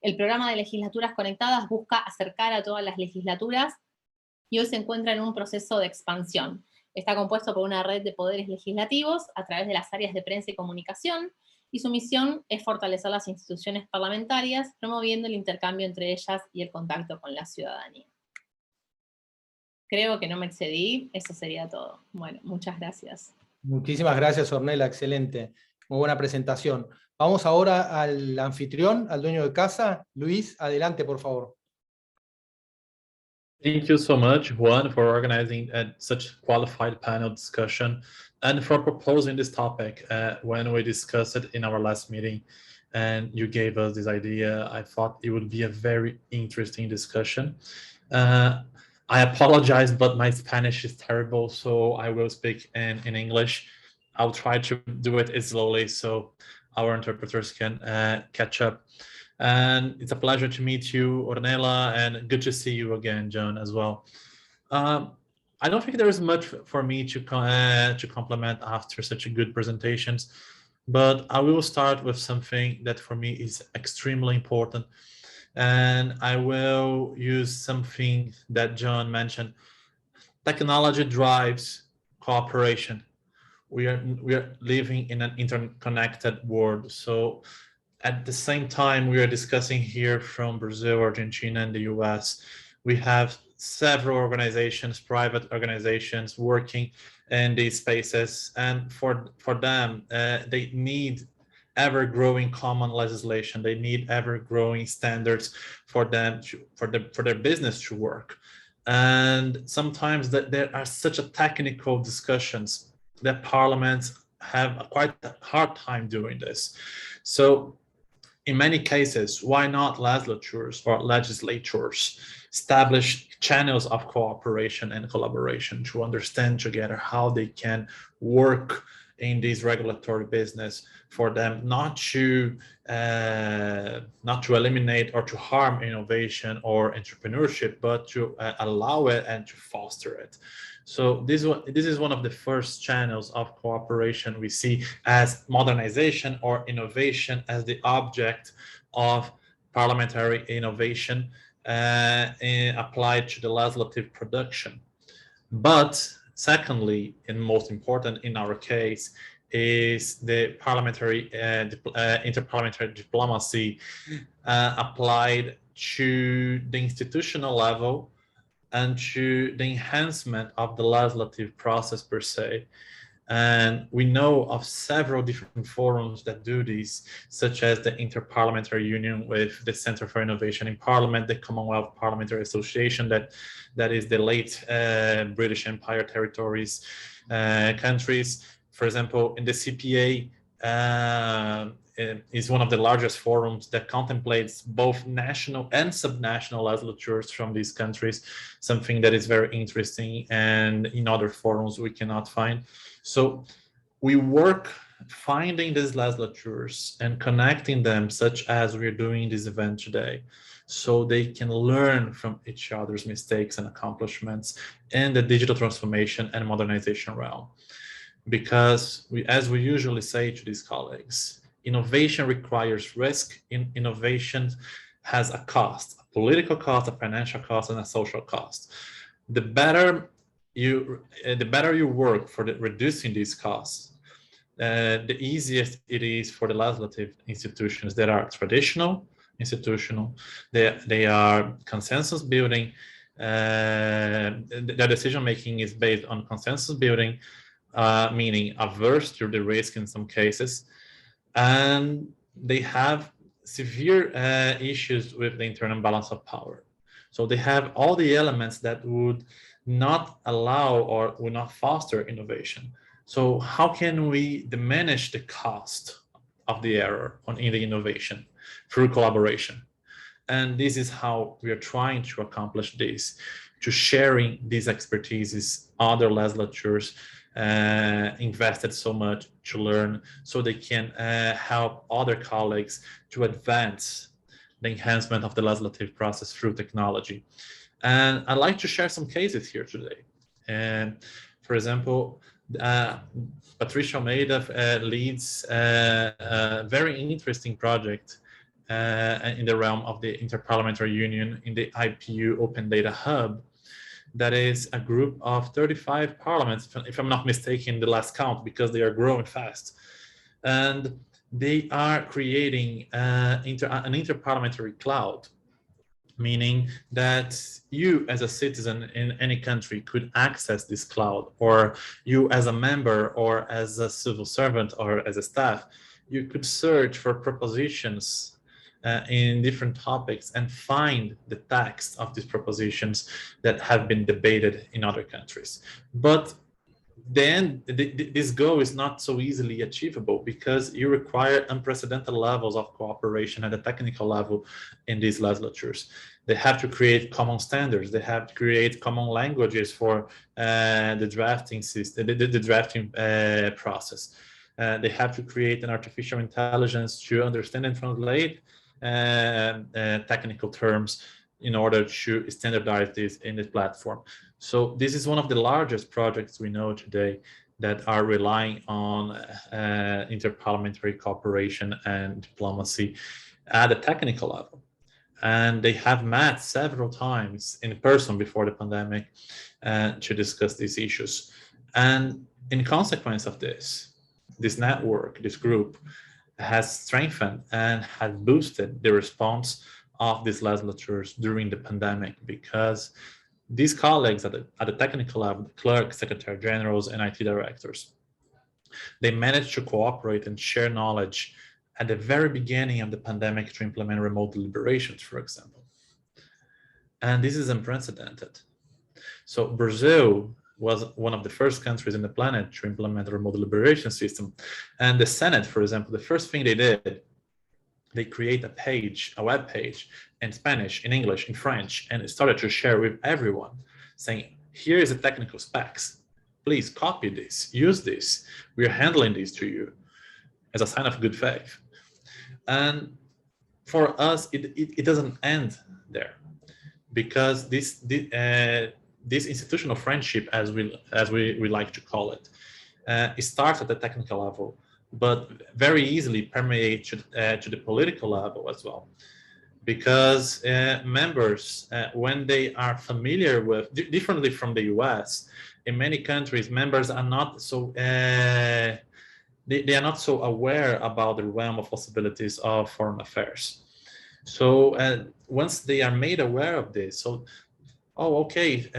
El programa de Legislaturas Conectadas busca acercar a todas las legislaturas y hoy se encuentra en un proceso de expansión. Está compuesto por una red de poderes legislativos a través de las áreas de prensa y comunicación, y su misión es fortalecer las instituciones parlamentarias, promoviendo el intercambio entre ellas y el contacto con la ciudadanía. Creo que no me excedí, eso sería todo. Bueno, muchas gracias. Muchísimas gracias, Ornella, excelente. Muy buena presentación. Vamos ahora al anfitrión, al dueño de casa. Luis, adelante, por favor. Thank you so much, Juan, for organizing such qualified panel discussion and for proposing this topic when we discussed it in our last meeting and you gave us this idea. I thought it would be a very interesting discussion. I apologize, but my Spanish is terrible, so I will speak in English. I'll try to do it slowly so our interpreters can catch up. And it's a pleasure to meet you, Ornella, and good to see you again, John, as well. I don't think there is much for me to complement after such a good presentations, but I will start with something that for me is extremely important. And I will use something that John mentioned. Technology drives cooperation. We are living in an interconnected world. So at the same time, we are discussing here from Brazil, Argentina, and the US. We have several organizations, private organizations working in these spaces. And for them, they need ever-growing common legislation. They need ever-growing standards for them, for their business to work. And sometimes there are such a technical discussions that parliaments have quite a hard time doing this. So in many cases, why not legislatures or legislatures establish channels of cooperation and collaboration to understand together how they can work in this regulatory business for them not to eliminate or to harm innovation or entrepreneurship, but to allow it and to foster it. So this is one of the first channels of cooperation we see as modernization or innovation as the object of parliamentary innovation applied to the legislative production. But secondly, and most important in our case, is the parliamentary interparliamentary diplomacy applied to the institutional level and to the enhancement of the legislative process per se. And we know of several different forums that do this, such as the Interparliamentary Union with the Center for Innovation in Parliament, the Commonwealth Parliamentary Association, that is the late British Empire territories countries. For example, in the CPA, is one of the largest forums that contemplates both national and subnational legislatures from these countries, something that is very interesting and in other forums we cannot find. So we work finding these legislatures and connecting them, such as we're doing this event today, so they can learn from each other's mistakes and accomplishments in the digital transformation and modernization realm. Because as we usually say to these colleagues, innovation requires risk. Innovation has a cost, a political cost, a financial cost, and a social cost. The better you work for reducing these costs, the easiest it is for the legislative institutions that are traditional, institutional. They are consensus building. Their decision making is based on consensus building, meaning averse to the risk in some cases. And they have severe issues with the internal balance of power. So they have all the elements that would not allow or would not foster innovation. So how can we diminish the cost of the error in the innovation? Through collaboration. And this is how we are trying to accomplish this, to sharing these expertises, other legislatures invested so much to learn, so they can help other colleagues to advance the enhancement of the legislative process through technology. And I'd like to share some cases here today. And for example, Patricia Almeida leads a very interesting project in the realm of the Interparliamentary Union in the IPU Open Data Hub. That is a group of 35 parliaments, if I'm not mistaken, the last count, because they are growing fast. And they are creating an interparliamentary cloud, meaning that you as a citizen in any country could access this cloud, or you as a member or as a civil servant or as a staff, you could search for propositions in different topics and find the text of these propositions that have been debated in other countries. But then this goal is not so easily achievable because you require unprecedented levels of cooperation at the technical level in these legislatures. They have to create common standards. They have to create common languages for the drafting system, the drafting process. They have to create an artificial intelligence to understand and translate technical terms in order to standardize this in this platform. So this is one of the largest projects we know today that are relying on interparliamentary cooperation and diplomacy at a technical level. And they have met several times in person before the pandemic to discuss these issues. And in consequence of this network, this group, has strengthened and has boosted the response of these legislatures during the pandemic, because these colleagues at the technical level, the clerks, secretary generals, and IT directors, they managed to cooperate and share knowledge at the very beginning of the pandemic to implement remote deliberations, for example. And this is unprecedented. So Brazil was one of the first countries in the planet to implement a remote deliberation system. And the Senate, for example, the first thing they did, they create a web page in Spanish, in English, in French, and started to share with everyone, saying, here is the technical specs. Please copy this, use this. We are handling this to you as a sign of good faith. And for us, it doesn't end there, because this institutional friendship, as we like to call it, it starts at the technical level, but very easily permeates to the political level as well. Because members, when they are familiar with, differently from the US, in many countries, members are not so, they are not so aware about the realm of possibilities of foreign affairs. So once they are made aware of this, so, oh, okay,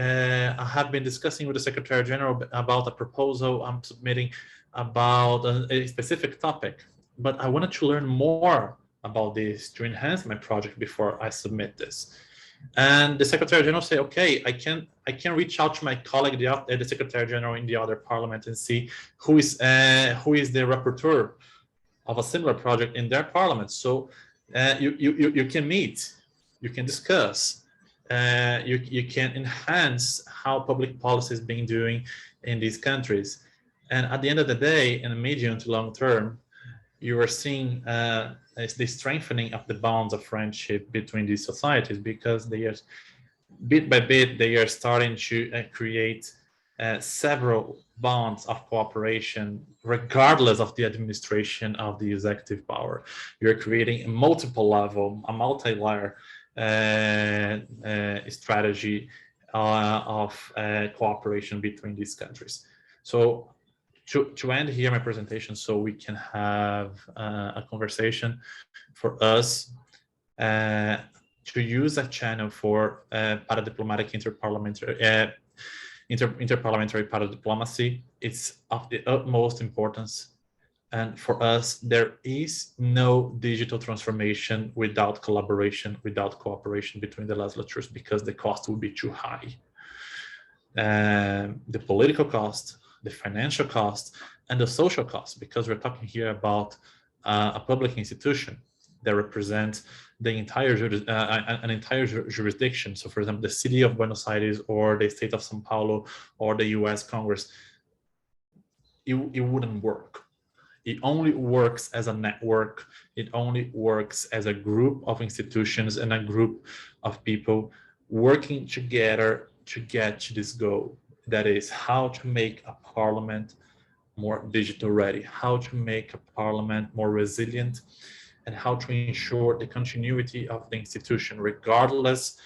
I have been discussing with the Secretary General about a proposal I'm submitting about a specific topic, but I wanted to learn more about this to enhance my project before I submit this. And the Secretary General say, okay, I can reach out to my colleague, the Secretary General in the other parliament, and see who is the rapporteur of a similar project in their parliament. So you can meet, you can discuss, you can enhance how public policy is being doing in these countries. And at the end of the day, in the medium to long term, you are seeing the strengthening of the bonds of friendship between these societies, because they are, bit by bit, they are starting to create several bonds of cooperation, regardless of the administration of the executive power. You're creating a multiple level, a multi-layer strategy of cooperation between these countries. So to end here my presentation, so we can have a conversation for us to use a channel for paradiplomatic interparliamentary paradiplomacy. It's of the utmost importance. And for us, there is no digital transformation without collaboration, without cooperation between the legislatures, because the cost would be too high. The political cost, the financial cost, and the social cost, because we're talking here about a public institution that represents the entire an entire jurisdiction. So, for example, the city of Buenos Aires or the state of São Paulo or the U.S. Congress, it wouldn't work. It only works as a network. It only works as a group of institutions and a group of people working together to get to this goal. That is how to make a parliament more digital ready, how to make a parliament more resilient, and how to ensure the continuity of the institution, regardless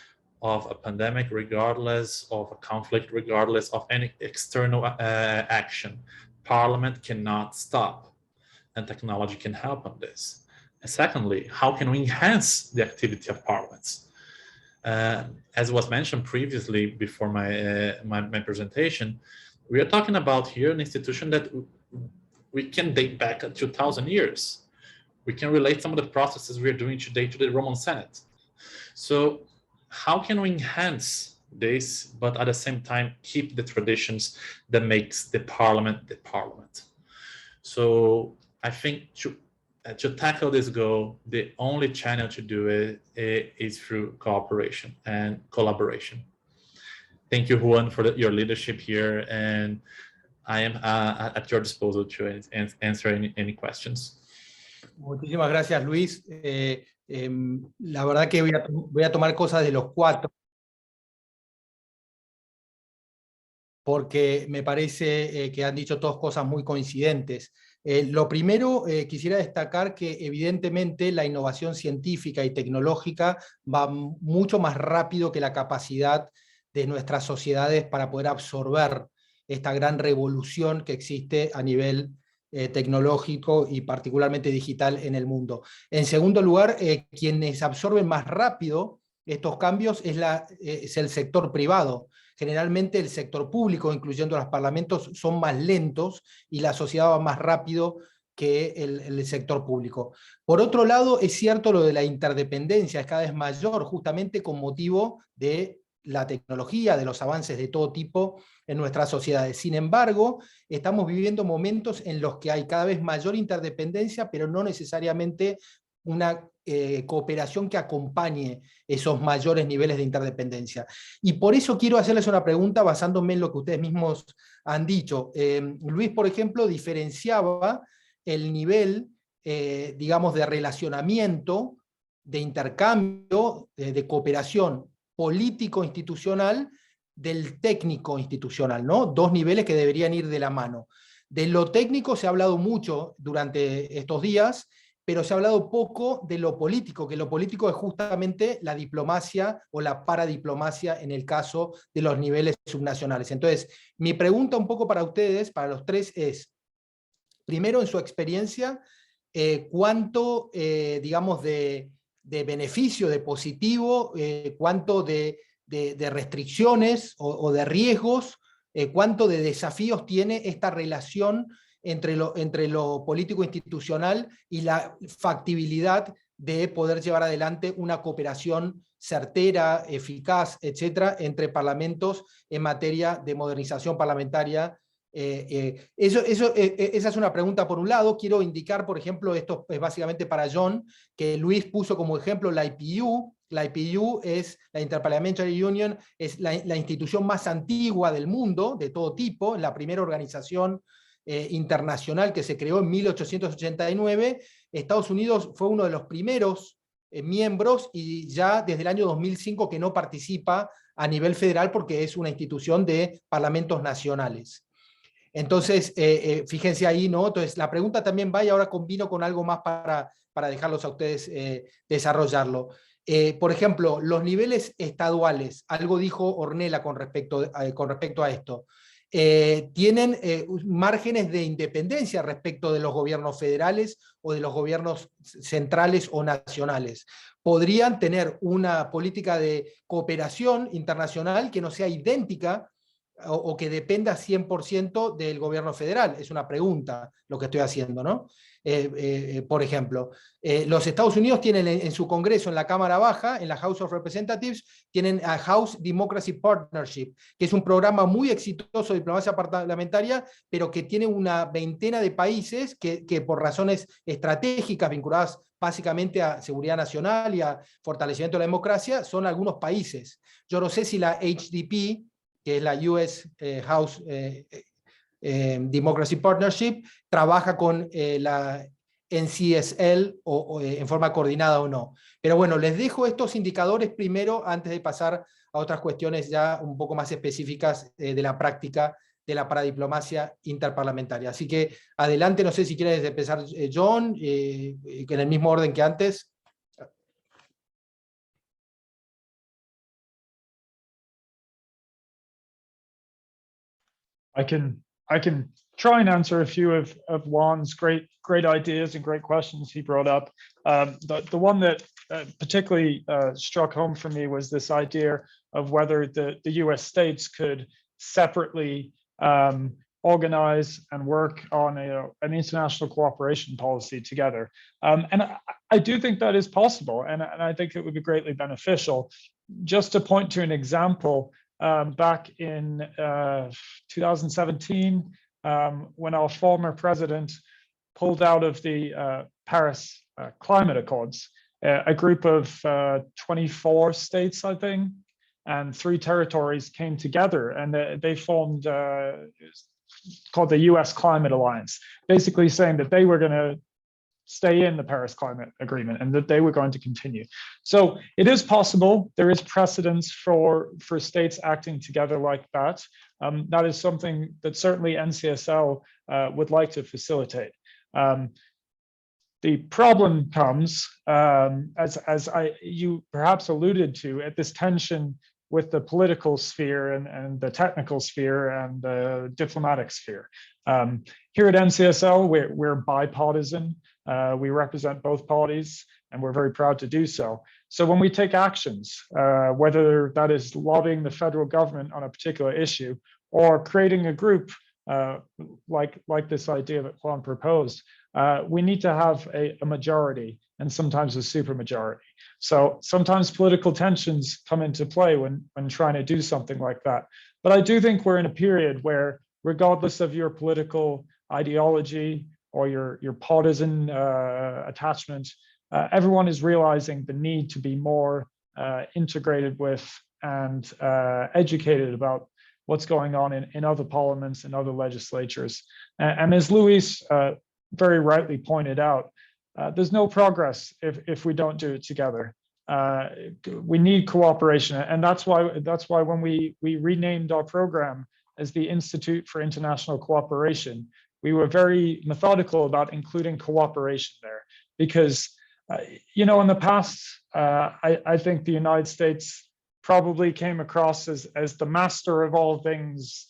of a pandemic, regardless of a conflict, regardless of any external action. Parliament cannot stop, and technology can help on this. And secondly, how can we enhance the activity of parliaments? As was mentioned previously before my presentation, we are talking about here an institution that we can date back to 2,000 years. We can relate some of the processes we are doing today to the Roman Senate. So how can we enhance this, but at the same time keep the traditions that makes the parliament the parliament? So I think to tackle this goal, the only channel to do it is through cooperation and collaboration. Thank you, Juan, for your leadership here, and I am at your disposal to answer any questions. Muchísimas gracias, Luis. La verdad que voy a tomar cosas de los cuatro, porque me parece que han dicho todas cosas muy coincidentes. Lo primero, quisiera destacar que evidentemente la innovación científica y tecnológica va mucho más rápido que la capacidad de nuestras sociedades para poder absorber esta gran revolución que existe a nivel tecnológico y particularmente digital en el mundo. En segundo lugar, quienes absorben más rápido estos cambios es el sector privado. Generalmente el sector público, incluyendo los parlamentos, son más lentos y la sociedad va más rápido que el sector público. Por otro lado, es cierto lo de la interdependencia, es cada vez mayor justamente con motivo de la tecnología, de los avances de todo tipo en nuestras sociedades. Sin embargo, estamos viviendo momentos en los que hay cada vez mayor interdependencia, pero no necesariamente una cooperación que acompañe esos mayores niveles de interdependencia. Y por eso quiero hacerles una pregunta basándome en lo que ustedes mismos han dicho. Luis, por ejemplo, diferenciaba el nivel, digamos, de relacionamiento, de intercambio, de cooperación político-institucional del técnico-institucional, ¿no? Dos niveles que deberían ir de la mano. De lo técnico se ha hablado mucho durante estos días, pero se ha hablado poco de lo político, que lo político es justamente la diplomacia o la paradiplomacia en el caso de los niveles subnacionales. Entonces, mi pregunta un poco para ustedes, para los tres, es, primero, en su experiencia, ¿cuánto, digamos, de beneficio, de positivo, cuánto de restricciones o de riesgos, cuánto de desafíos tiene esta relación entre lo político institucional y la factibilidad de poder llevar adelante una cooperación certera, eficaz, etcétera, entre parlamentos en materia de modernización parlamentaria? Esa es una pregunta por un lado. Quiero indicar, por ejemplo, esto es básicamente para John, que Luis puso como ejemplo la IPU. La IPU es la Interparliamentary Union, es la institución más antigua del mundo, de todo tipo, la primera organización internacional que se creó en 1889. Estados Unidos fue uno de los primeros miembros y ya desde el año 2005 que no participa a nivel federal porque es una institución de parlamentos nacionales. Entonces, fíjense ahí, ¿no? Entonces, la pregunta también va, y ahora combino con algo más para dejarlos a ustedes desarrollarlo. Por ejemplo, los niveles estaduales, algo dijo Ornella con respecto a esto, tienen márgenes de independencia respecto de los gobiernos federales o de los gobiernos centrales o nacionales. Podrían tener una política de cooperación internacional que no sea idéntica o que dependa 100% del gobierno federal. Es una pregunta lo que estoy haciendo, ¿no? Por ejemplo, los Estados Unidos tienen en su Congreso, en la Cámara Baja, en la House of Representatives, tienen a House Democracy Partnership, que es un programa muy exitoso de diplomacia parlamentaria, pero que tiene una veintena de países que por razones estratégicas vinculadas básicamente a seguridad nacional y a fortalecimiento de la democracia, son algunos países. Yo no sé si la HDP, que es la US House Democracy Partnership, trabaja con la NCSL en forma coordinada o no. Pero bueno, les dejo estos indicadores primero antes de pasar a otras cuestiones ya un poco más específicas de la práctica de la paradiplomacia interparlamentaria. Así que adelante, no sé si quieres empezar John, en el mismo orden que antes. I can try and answer a few of Juan's great ideas and great questions he brought up. The one that particularly struck home for me was this idea of whether the US states could separately organize and work on an international cooperation policy together. And I do think that is possible, and I think it would be greatly beneficial. Just to point to an example, back in 2017, when our former president pulled out of the Paris Climate Accords, a group of 24 states, I think, and 3 territories came together, and they formed called the US Climate Alliance, basically saying that they were going to stay in the Paris Climate Agreement and that they were going to continue. So it is possible. There is precedence for states acting together like that. That is something that certainly NCSL would like to facilitate. The problem comes, as you perhaps alluded to, at this tension with the political sphere and the technical sphere and the diplomatic sphere. Here at NCSL, we're bipartisan. We represent both parties, and we're very proud to do so. So when we take actions, whether that is lobbying the federal government on a particular issue or creating a group like this idea that Juan proposed, we need to have a majority and sometimes a supermajority. So sometimes political tensions come into play when trying to do something like that. But I do think we're in a period where, regardless of your political ideology or your partisan attachment, everyone is realizing the need to be more integrated with and educated about what's going on in other parliaments and other legislatures. And as Luis very rightly pointed out, there's no progress if we don't do it together. We need cooperation, and that's why when we renamed our program as the Institute for International Cooperation, we were very methodical about including cooperation there, because in the past, I think the United States probably came across as the master of all things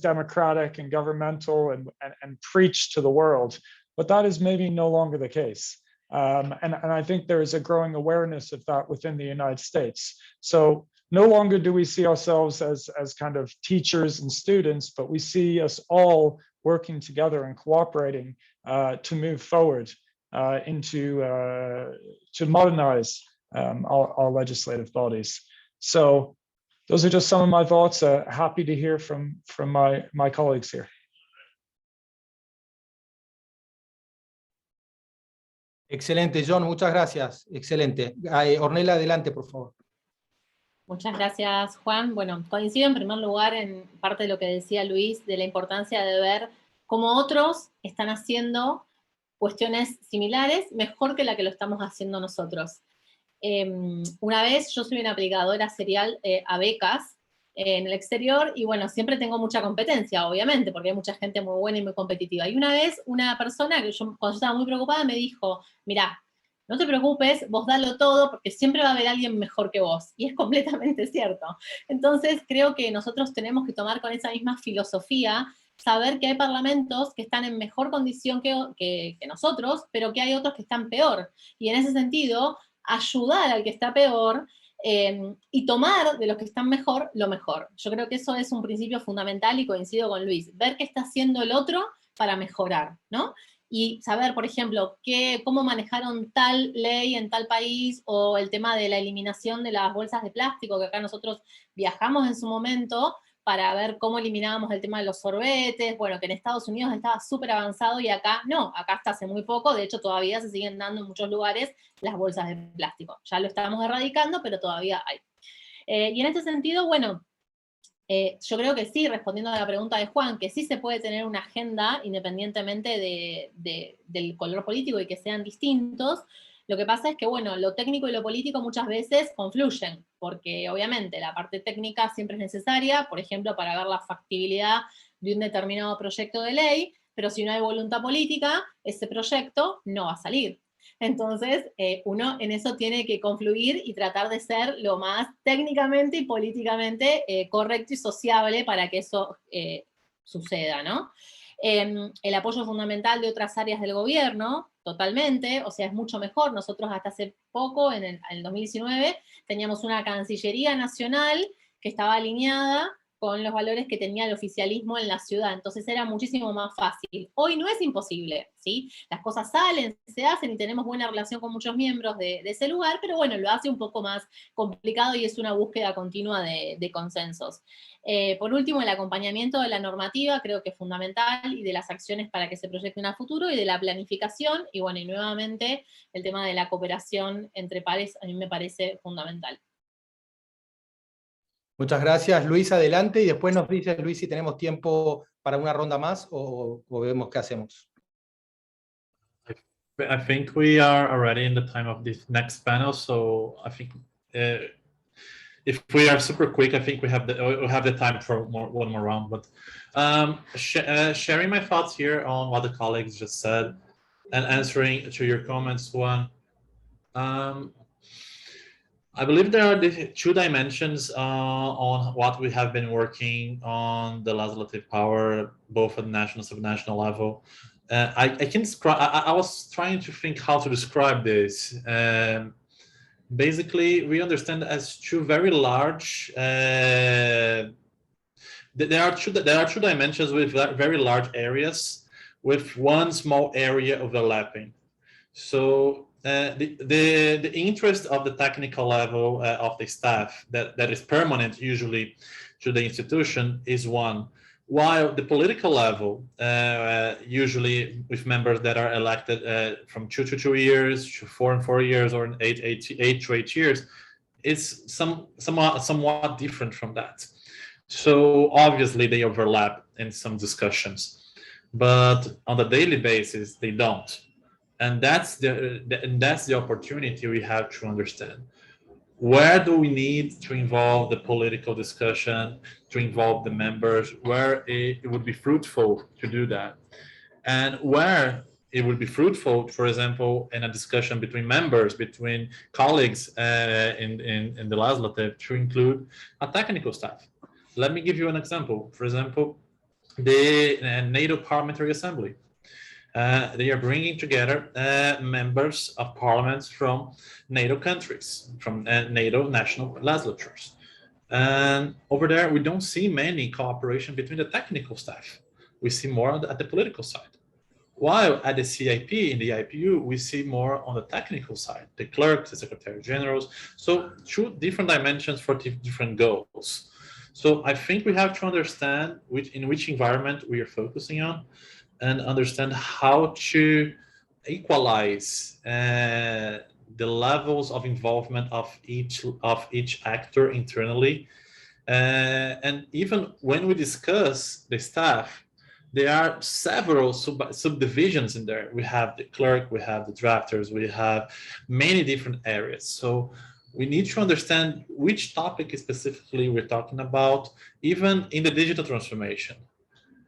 democratic and governmental, and preached to the world. But that is maybe no longer the case. And I think there is a growing awareness of that within the United States. So no longer do we see ourselves as kind of teachers and students, but we see us all working together and cooperating to move forward to modernize our legislative bodies. So those are just some of my thoughts. Happy to hear from my colleagues here. Excelente, John, muchas gracias. Excelente. Ornella, adelante, por favor. Muchas gracias, Juan. Bueno, coincido en primer lugar en parte de lo que decía Luis, de la importancia de ver cómo otros están haciendo cuestiones similares mejor que la que lo estamos haciendo nosotros. Una vez yo soy una aplicadora serial a becas en el exterior, y bueno, siempre tengo mucha competencia, obviamente, porque hay mucha gente muy buena y muy competitiva. Y una vez una persona, cuando yo estaba muy preocupada, me dijo, mirá, no te preocupes, vos dalo todo, porque siempre va a haber alguien mejor que vos. Y es completamente cierto. Entonces, creo que nosotros tenemos que tomar con esa misma filosofía, saber que hay parlamentos que están en mejor condición que nosotros, pero que hay otros que están peor. Y en ese sentido, ayudar al que está peor y tomar de los que están mejor lo mejor. Yo creo que eso es un principio fundamental, y coincido con Luis, ver qué está haciendo el otro para mejorar, ¿no? Y saber, por ejemplo, cómo manejaron tal ley en tal país, o el tema de la eliminación de las bolsas de plástico, que acá nosotros viajamos en su momento para ver cómo eliminábamos el tema de los sorbetes, bueno, que en Estados Unidos estaba súper avanzado y acá no, acá hasta hace muy poco, de hecho todavía se siguen dando en muchos lugares las bolsas de plástico. Ya lo estamos erradicando, pero todavía hay. Y en este sentido, bueno, Yo creo que sí, respondiendo a la pregunta de Juan, que sí se puede tener una agenda independientemente del color político y que sean distintos. Lo que pasa es que, bueno, lo técnico y lo político muchas veces confluyen, porque obviamente la parte técnica siempre es necesaria, por ejemplo, para ver la factibilidad de un determinado proyecto de ley, pero si no hay voluntad política, ese proyecto no va a salir. Entonces, uno en eso tiene que confluir y tratar de ser lo más técnicamente y políticamente correcto y sociable para que eso suceda, ¿no? El apoyo fundamental de otras áreas del gobierno, totalmente, o sea, es mucho mejor. Nosotros hasta hace poco, en el 2019, teníamos una Cancillería Nacional que estaba alineada con los valores que tenía el oficialismo en la ciudad, entonces era muchísimo más fácil. Hoy no es imposible, ¿sí? Las cosas salen, se hacen y tenemos buena relación con muchos miembros de ese lugar, pero bueno, lo hace un poco más complicado y es una búsqueda continua de consensos. Por último, el acompañamiento de la normativa creo que es fundamental y de las acciones para que se proyecten a futuro y de la planificación, y bueno, y nuevamente el tema de la cooperación entre pares a mí me parece fundamental. Muchas gracias, Luis, adelante, y después nos dice Luis si tenemos tiempo para una ronda más o vemos qué hacemos. I think we are already in the time of this next panel, so I think if we are super quick, I think we have the time for one more round. But sharing my thoughts here on what the colleagues just said and answering to your comments, Juan. I believe there are the two dimensions on what we have been working on the legislative power, both at national and subnational level. I can describe. I was trying to think how to describe this. Basically, we understand as two very large. There are two dimensions with very large areas, with one small area overlapping. So the interest of the technical level of the staff that is permanent usually to the institution is one, while the political level usually with members that are elected from 2 to 2 years to 4 and 4 years or 8 to 8 years is somewhat different from that. So obviously they overlap in some discussions, but on the daily basis they don't. And that's the opportunity we have to understand. Where do we need to involve the political discussion, to involve the members, where it would be fruitful to do that? And where it would be fruitful, for example, in a discussion between members, between colleagues in the legislative, to include a technical staff. Let me give you an example. For example, the NATO Parliamentary Assembly. They are bringing together members of parliaments from NATO countries, from NATO national legislatures. And over there, we don't see many cooperation between the technical staff. We see more at the political side. While at the CIP, in the IPU, we see more on the technical side, the clerks, the secretary generals. So two different dimensions for different goals. So I think we have to understand in which environment we are focusing on, and understand how to equalize the levels of involvement of each actor internally. And even when we discuss the staff, there are several subdivisions in there. We have the clerk, we have the drafters, we have many different areas. So we need to understand which topic specifically we're talking about, even in the digital transformation.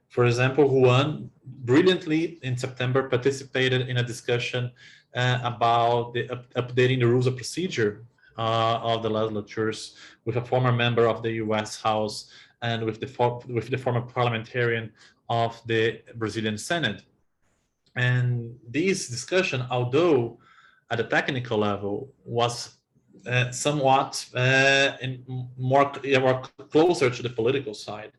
For example, Juan brilliantly in September participated in a discussion about updating the rules of procedure of the legislatures with a former member of the U.S. House and with the former parliamentarian of the Brazilian Senate. And this discussion, although at the technical level, was somewhat more closer to the political side.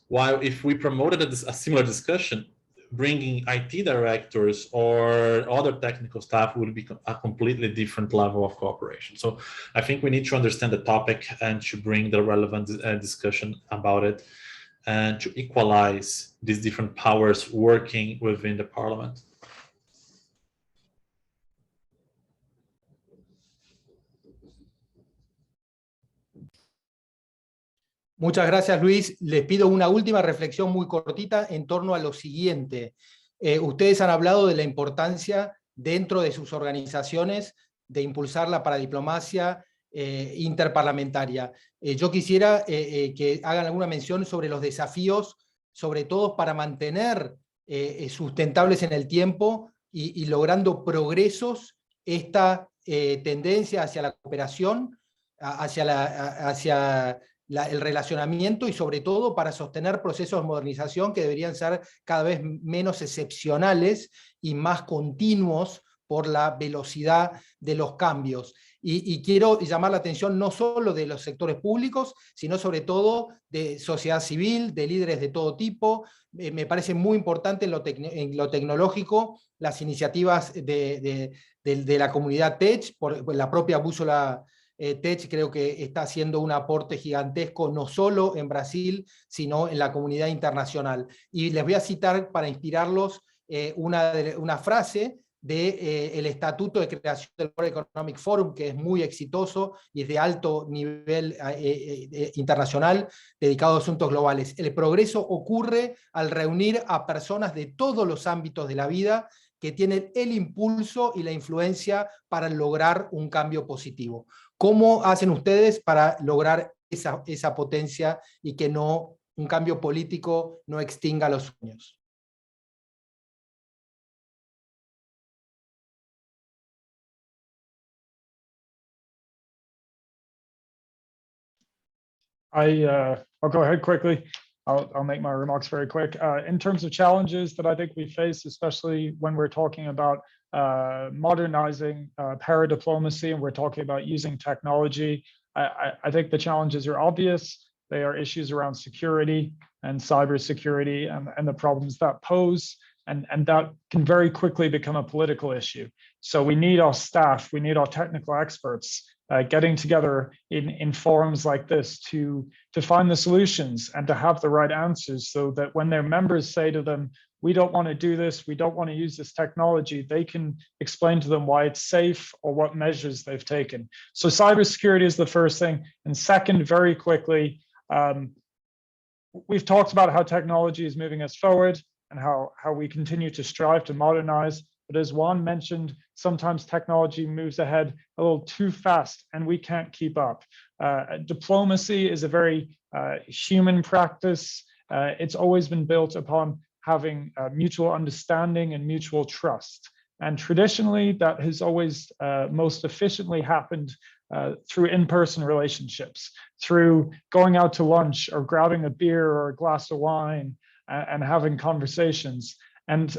While if we promoted a similar discussion, bringing IT directors or other technical staff would be a completely different level of cooperation. So I think we need to understand the topic and to bring the relevant discussion about it and to equalize these different powers working within the parliament. Muchas gracias, Luis. Les pido una última reflexión muy cortita en torno a lo siguiente. Ustedes han hablado de la importancia dentro de sus organizaciones de impulsar la paradiplomacia interparlamentaria. Yo quisiera que hagan alguna mención sobre los desafíos, sobre todo para mantener sustentables en el tiempo y logrando progresos esta tendencia hacia la cooperación, hacia el relacionamiento y sobre todo para sostener procesos de modernización que deberían ser cada vez menos excepcionales y más continuos por la velocidad de los cambios. Y quiero llamar la atención no solo de los sectores públicos, sino sobre todo de sociedad civil, de líderes de todo tipo. Me parece muy importante en lo tecnológico las iniciativas de la comunidad TECH, por la propia bússola TECH creo que está haciendo un aporte gigantesco, no solo en Brasil, sino en la comunidad internacional. Y les voy a citar, para inspirarlos, una frase del Estatuto de Creación del World Economic Forum, que es muy exitoso y es de alto nivel internacional, dedicado a asuntos globales. El progreso ocurre al reunir a personas de todos los ámbitos de la vida que tienen el impulso y la influencia para lograr un cambio positivo. ¿Cómo hacen ustedes para lograr esa potencia y que un cambio político no extinga los sueños? I'll go ahead quickly. I'll make my remarks very quick. In terms of challenges that I think we face, especially when we're talking about modernizing paradiplomacy and we're talking about using technology, I think the challenges are obvious. They are issues around security and cybersecurity and the problems that pose. And that can very quickly become a political issue. So we need our staff, we need our technical experts getting together in forums like this to find the solutions and to have the right answers, so that when their members say to them, we don't want to do this, we don't want to use this technology, they can explain to them why it's safe or what measures they've taken. So cybersecurity is the first thing. And second, very quickly, we've talked about how technology is moving us forward and how we continue to strive to modernize. But as Juan mentioned, sometimes technology moves ahead a little too fast and we can't keep up. Diplomacy is a very human practice. It's always been built upon having mutual understanding and mutual trust. And traditionally, that has always most efficiently happened through in-person relationships, through going out to lunch or grabbing a beer or a glass of wine and having conversations. And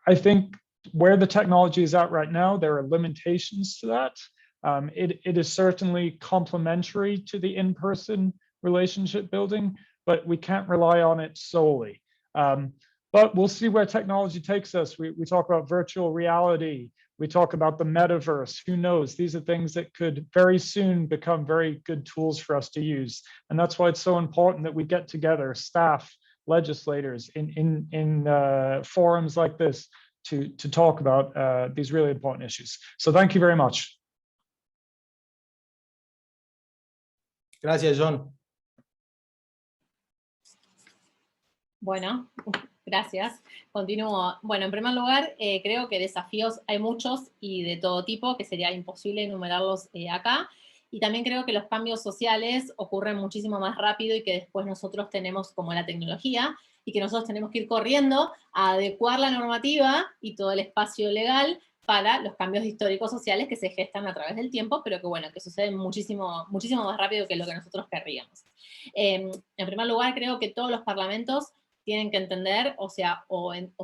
I think where the technology is at right now, there are limitations to that. It is certainly complementary to the in-person relationship building, but we can't rely on it solely. But we'll see where technology takes us. We talk about virtual reality. We talk about the metaverse. Who knows? These are things that could very soon become very good tools for us to use. And that's why it's so important that we get together, staff, legislators, in forums like this to talk about these really important issues. So thank you very much. Gracias, John. Bueno, gracias. Continúo. Bueno, en primer lugar, creo que desafíos hay muchos y de todo tipo, que sería imposible enumerarlos acá. Y también creo que los cambios sociales ocurren muchísimo más rápido y que después nosotros tenemos como la tecnología y que nosotros tenemos que ir corriendo a adecuar la normativa y todo el espacio legal para los cambios históricos sociales que se gestan a través del tiempo, pero que bueno, que suceden muchísimo más rápido que lo que nosotros querríamos. En primer lugar, creo que todos los parlamentos tienen que entender, o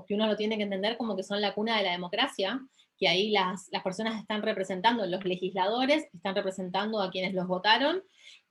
que uno lo tiene que entender como que son la cuna de la democracia, que ahí las personas están representando, los legisladores están representando a quienes los votaron,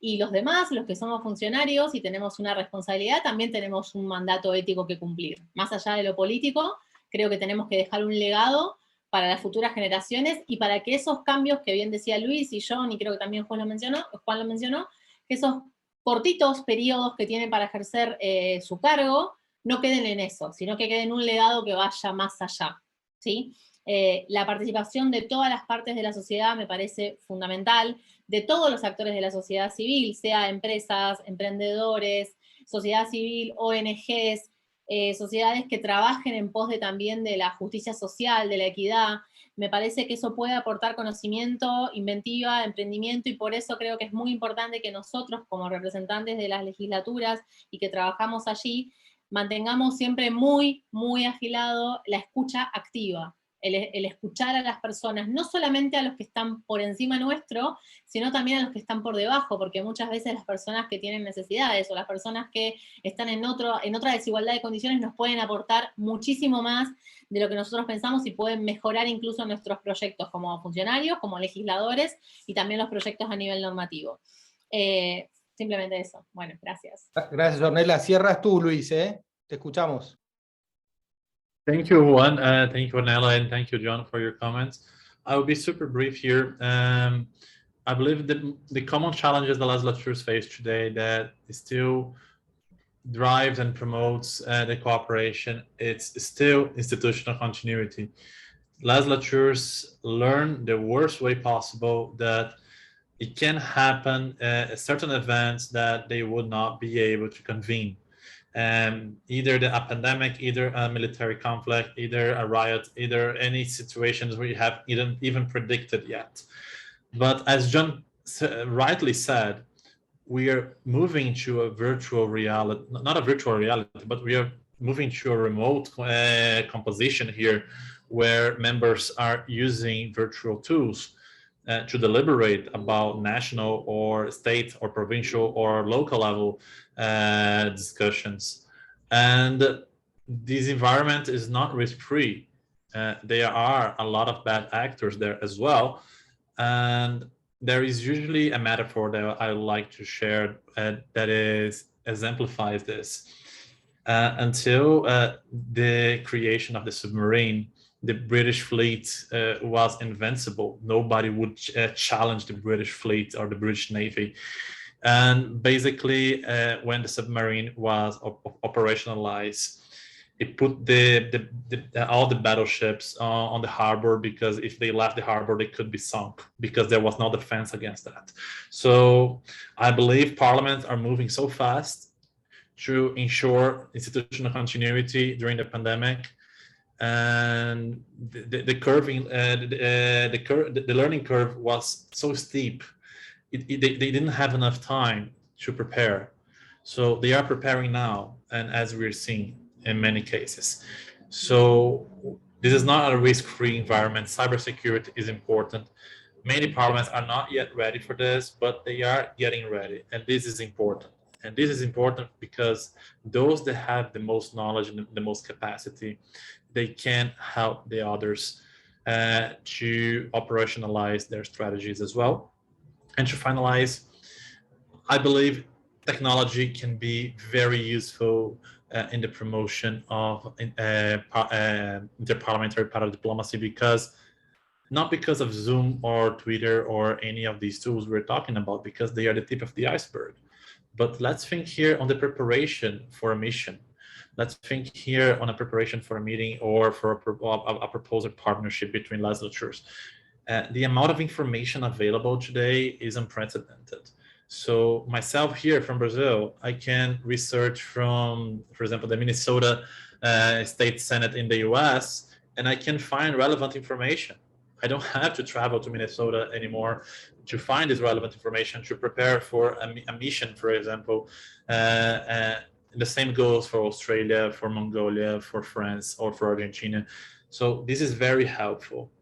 y los demás, los que somos funcionarios y tenemos una responsabilidad, también tenemos un mandato ético que cumplir. Más allá de lo político, creo que tenemos que dejar un legado para las futuras generaciones y para que esos cambios que bien decía Luis y John, y creo que también Juan lo mencionó, que esos cortitos periodos que tienen para ejercer su cargo, no queden en eso, sino que queden un legado que vaya más allá, ¿sí? La participación de todas las partes de la sociedad me parece fundamental, de todos los actores de la sociedad civil, sea empresas, emprendedores, sociedad civil, ONGs, sociedades que trabajen en pos de también de la justicia social, de la equidad. Me parece que eso puede aportar conocimiento, inventiva, emprendimiento, y por eso creo que es muy importante que nosotros, como representantes de las legislaturas y que trabajamos allí, mantengamos siempre muy, muy agilado la escucha activa. El escuchar a las personas, no solamente a los que están por encima nuestro, sino también a los que están por debajo, porque muchas veces las personas que tienen necesidades o las personas que están en otra desigualdad de condiciones nos pueden aportar muchísimo más de lo que nosotros pensamos y pueden mejorar incluso nuestros proyectos como funcionarios, como legisladores y también los proyectos a nivel normativo. Simplemente eso. Bueno, gracias. Gracias, Ornella. Cierras tú, Luis, Te escuchamos. Thank you, Juan. Thank you, Ornella, and thank you, John, for your comments. I will be super brief here. I believe that the common challenges the legislatures face today that still drives and promotes the cooperation, it's still institutional continuity. Legislatures learn the worst way possible that it can happen certain events that they would not be able to convene. Either a pandemic, either a military conflict, either a riot, either any situations we have even predicted yet. But as John rightly said, we are moving to a virtual reality, not a virtual reality, but we are moving to a remote composition here where members are using virtual tools to deliberate about national or state or provincial or local level discussions. And this environment is not risk-free. There are a lot of bad actors there as well. And there is usually a metaphor that I like to share that exemplifies this. Until the creation of the submarine, the British fleet was invincible. Nobody would challenge the British fleet or the British Navy. And basically, when the submarine was operationalized, it put all the battleships on the harbor, because if they left the harbor, they could be sunk because there was no defense against that. So I believe parliaments are moving so fast to ensure institutional continuity during the pandemic. And the learning curve was so steep. They didn't have enough time to prepare. So they are preparing now, and as we're seeing in many cases. So this is not a risk-free environment. Cybersecurity is important. Many parliaments are not yet ready for this, but they are getting ready, and this is important. And this is important because those that have the most knowledge and the most capacity, they can help the others to operationalize their strategies as well. And to finalize, I believe technology can be very useful in the promotion of interparliamentary paradiplomacy, because not because of Zoom or Twitter or any of these tools we're talking about, because they are the tip of the iceberg. But let's think here on the preparation for a mission. Let's think here on a preparation for a meeting or for a proposed partnership between legislatures. The amount of information available today is unprecedented. So myself here from Brazil, I can research from, for example, the Minnesota State Senate in the US, and I can find relevant information. I don't have to travel to Minnesota anymore to find this relevant information to prepare for a mission, for example. The same goes for Australia, for Mongolia, for France, or for Argentina. So this is very helpful.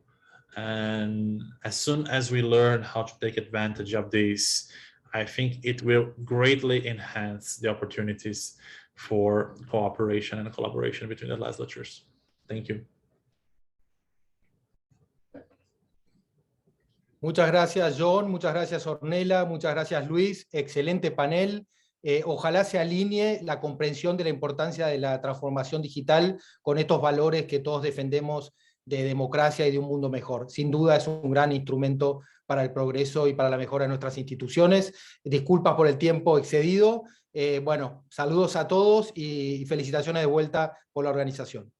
And as soon as we learn how to take advantage of this, I think it will greatly enhance the opportunities for cooperation and collaboration between the legislatures. Thank you. Muchas gracias, John. Muchas gracias, Ornella. Muchas gracias, Luis. Excelente panel. Ojalá se alinee la comprensión de la importancia de la transformación digital con estos valores que todos defendemos de democracia y de un mundo mejor. Sin duda es un gran instrumento para el progreso y para la mejora de nuestras instituciones. Disculpas por el tiempo excedido. Bueno, saludos a todos y felicitaciones de vuelta por la organización.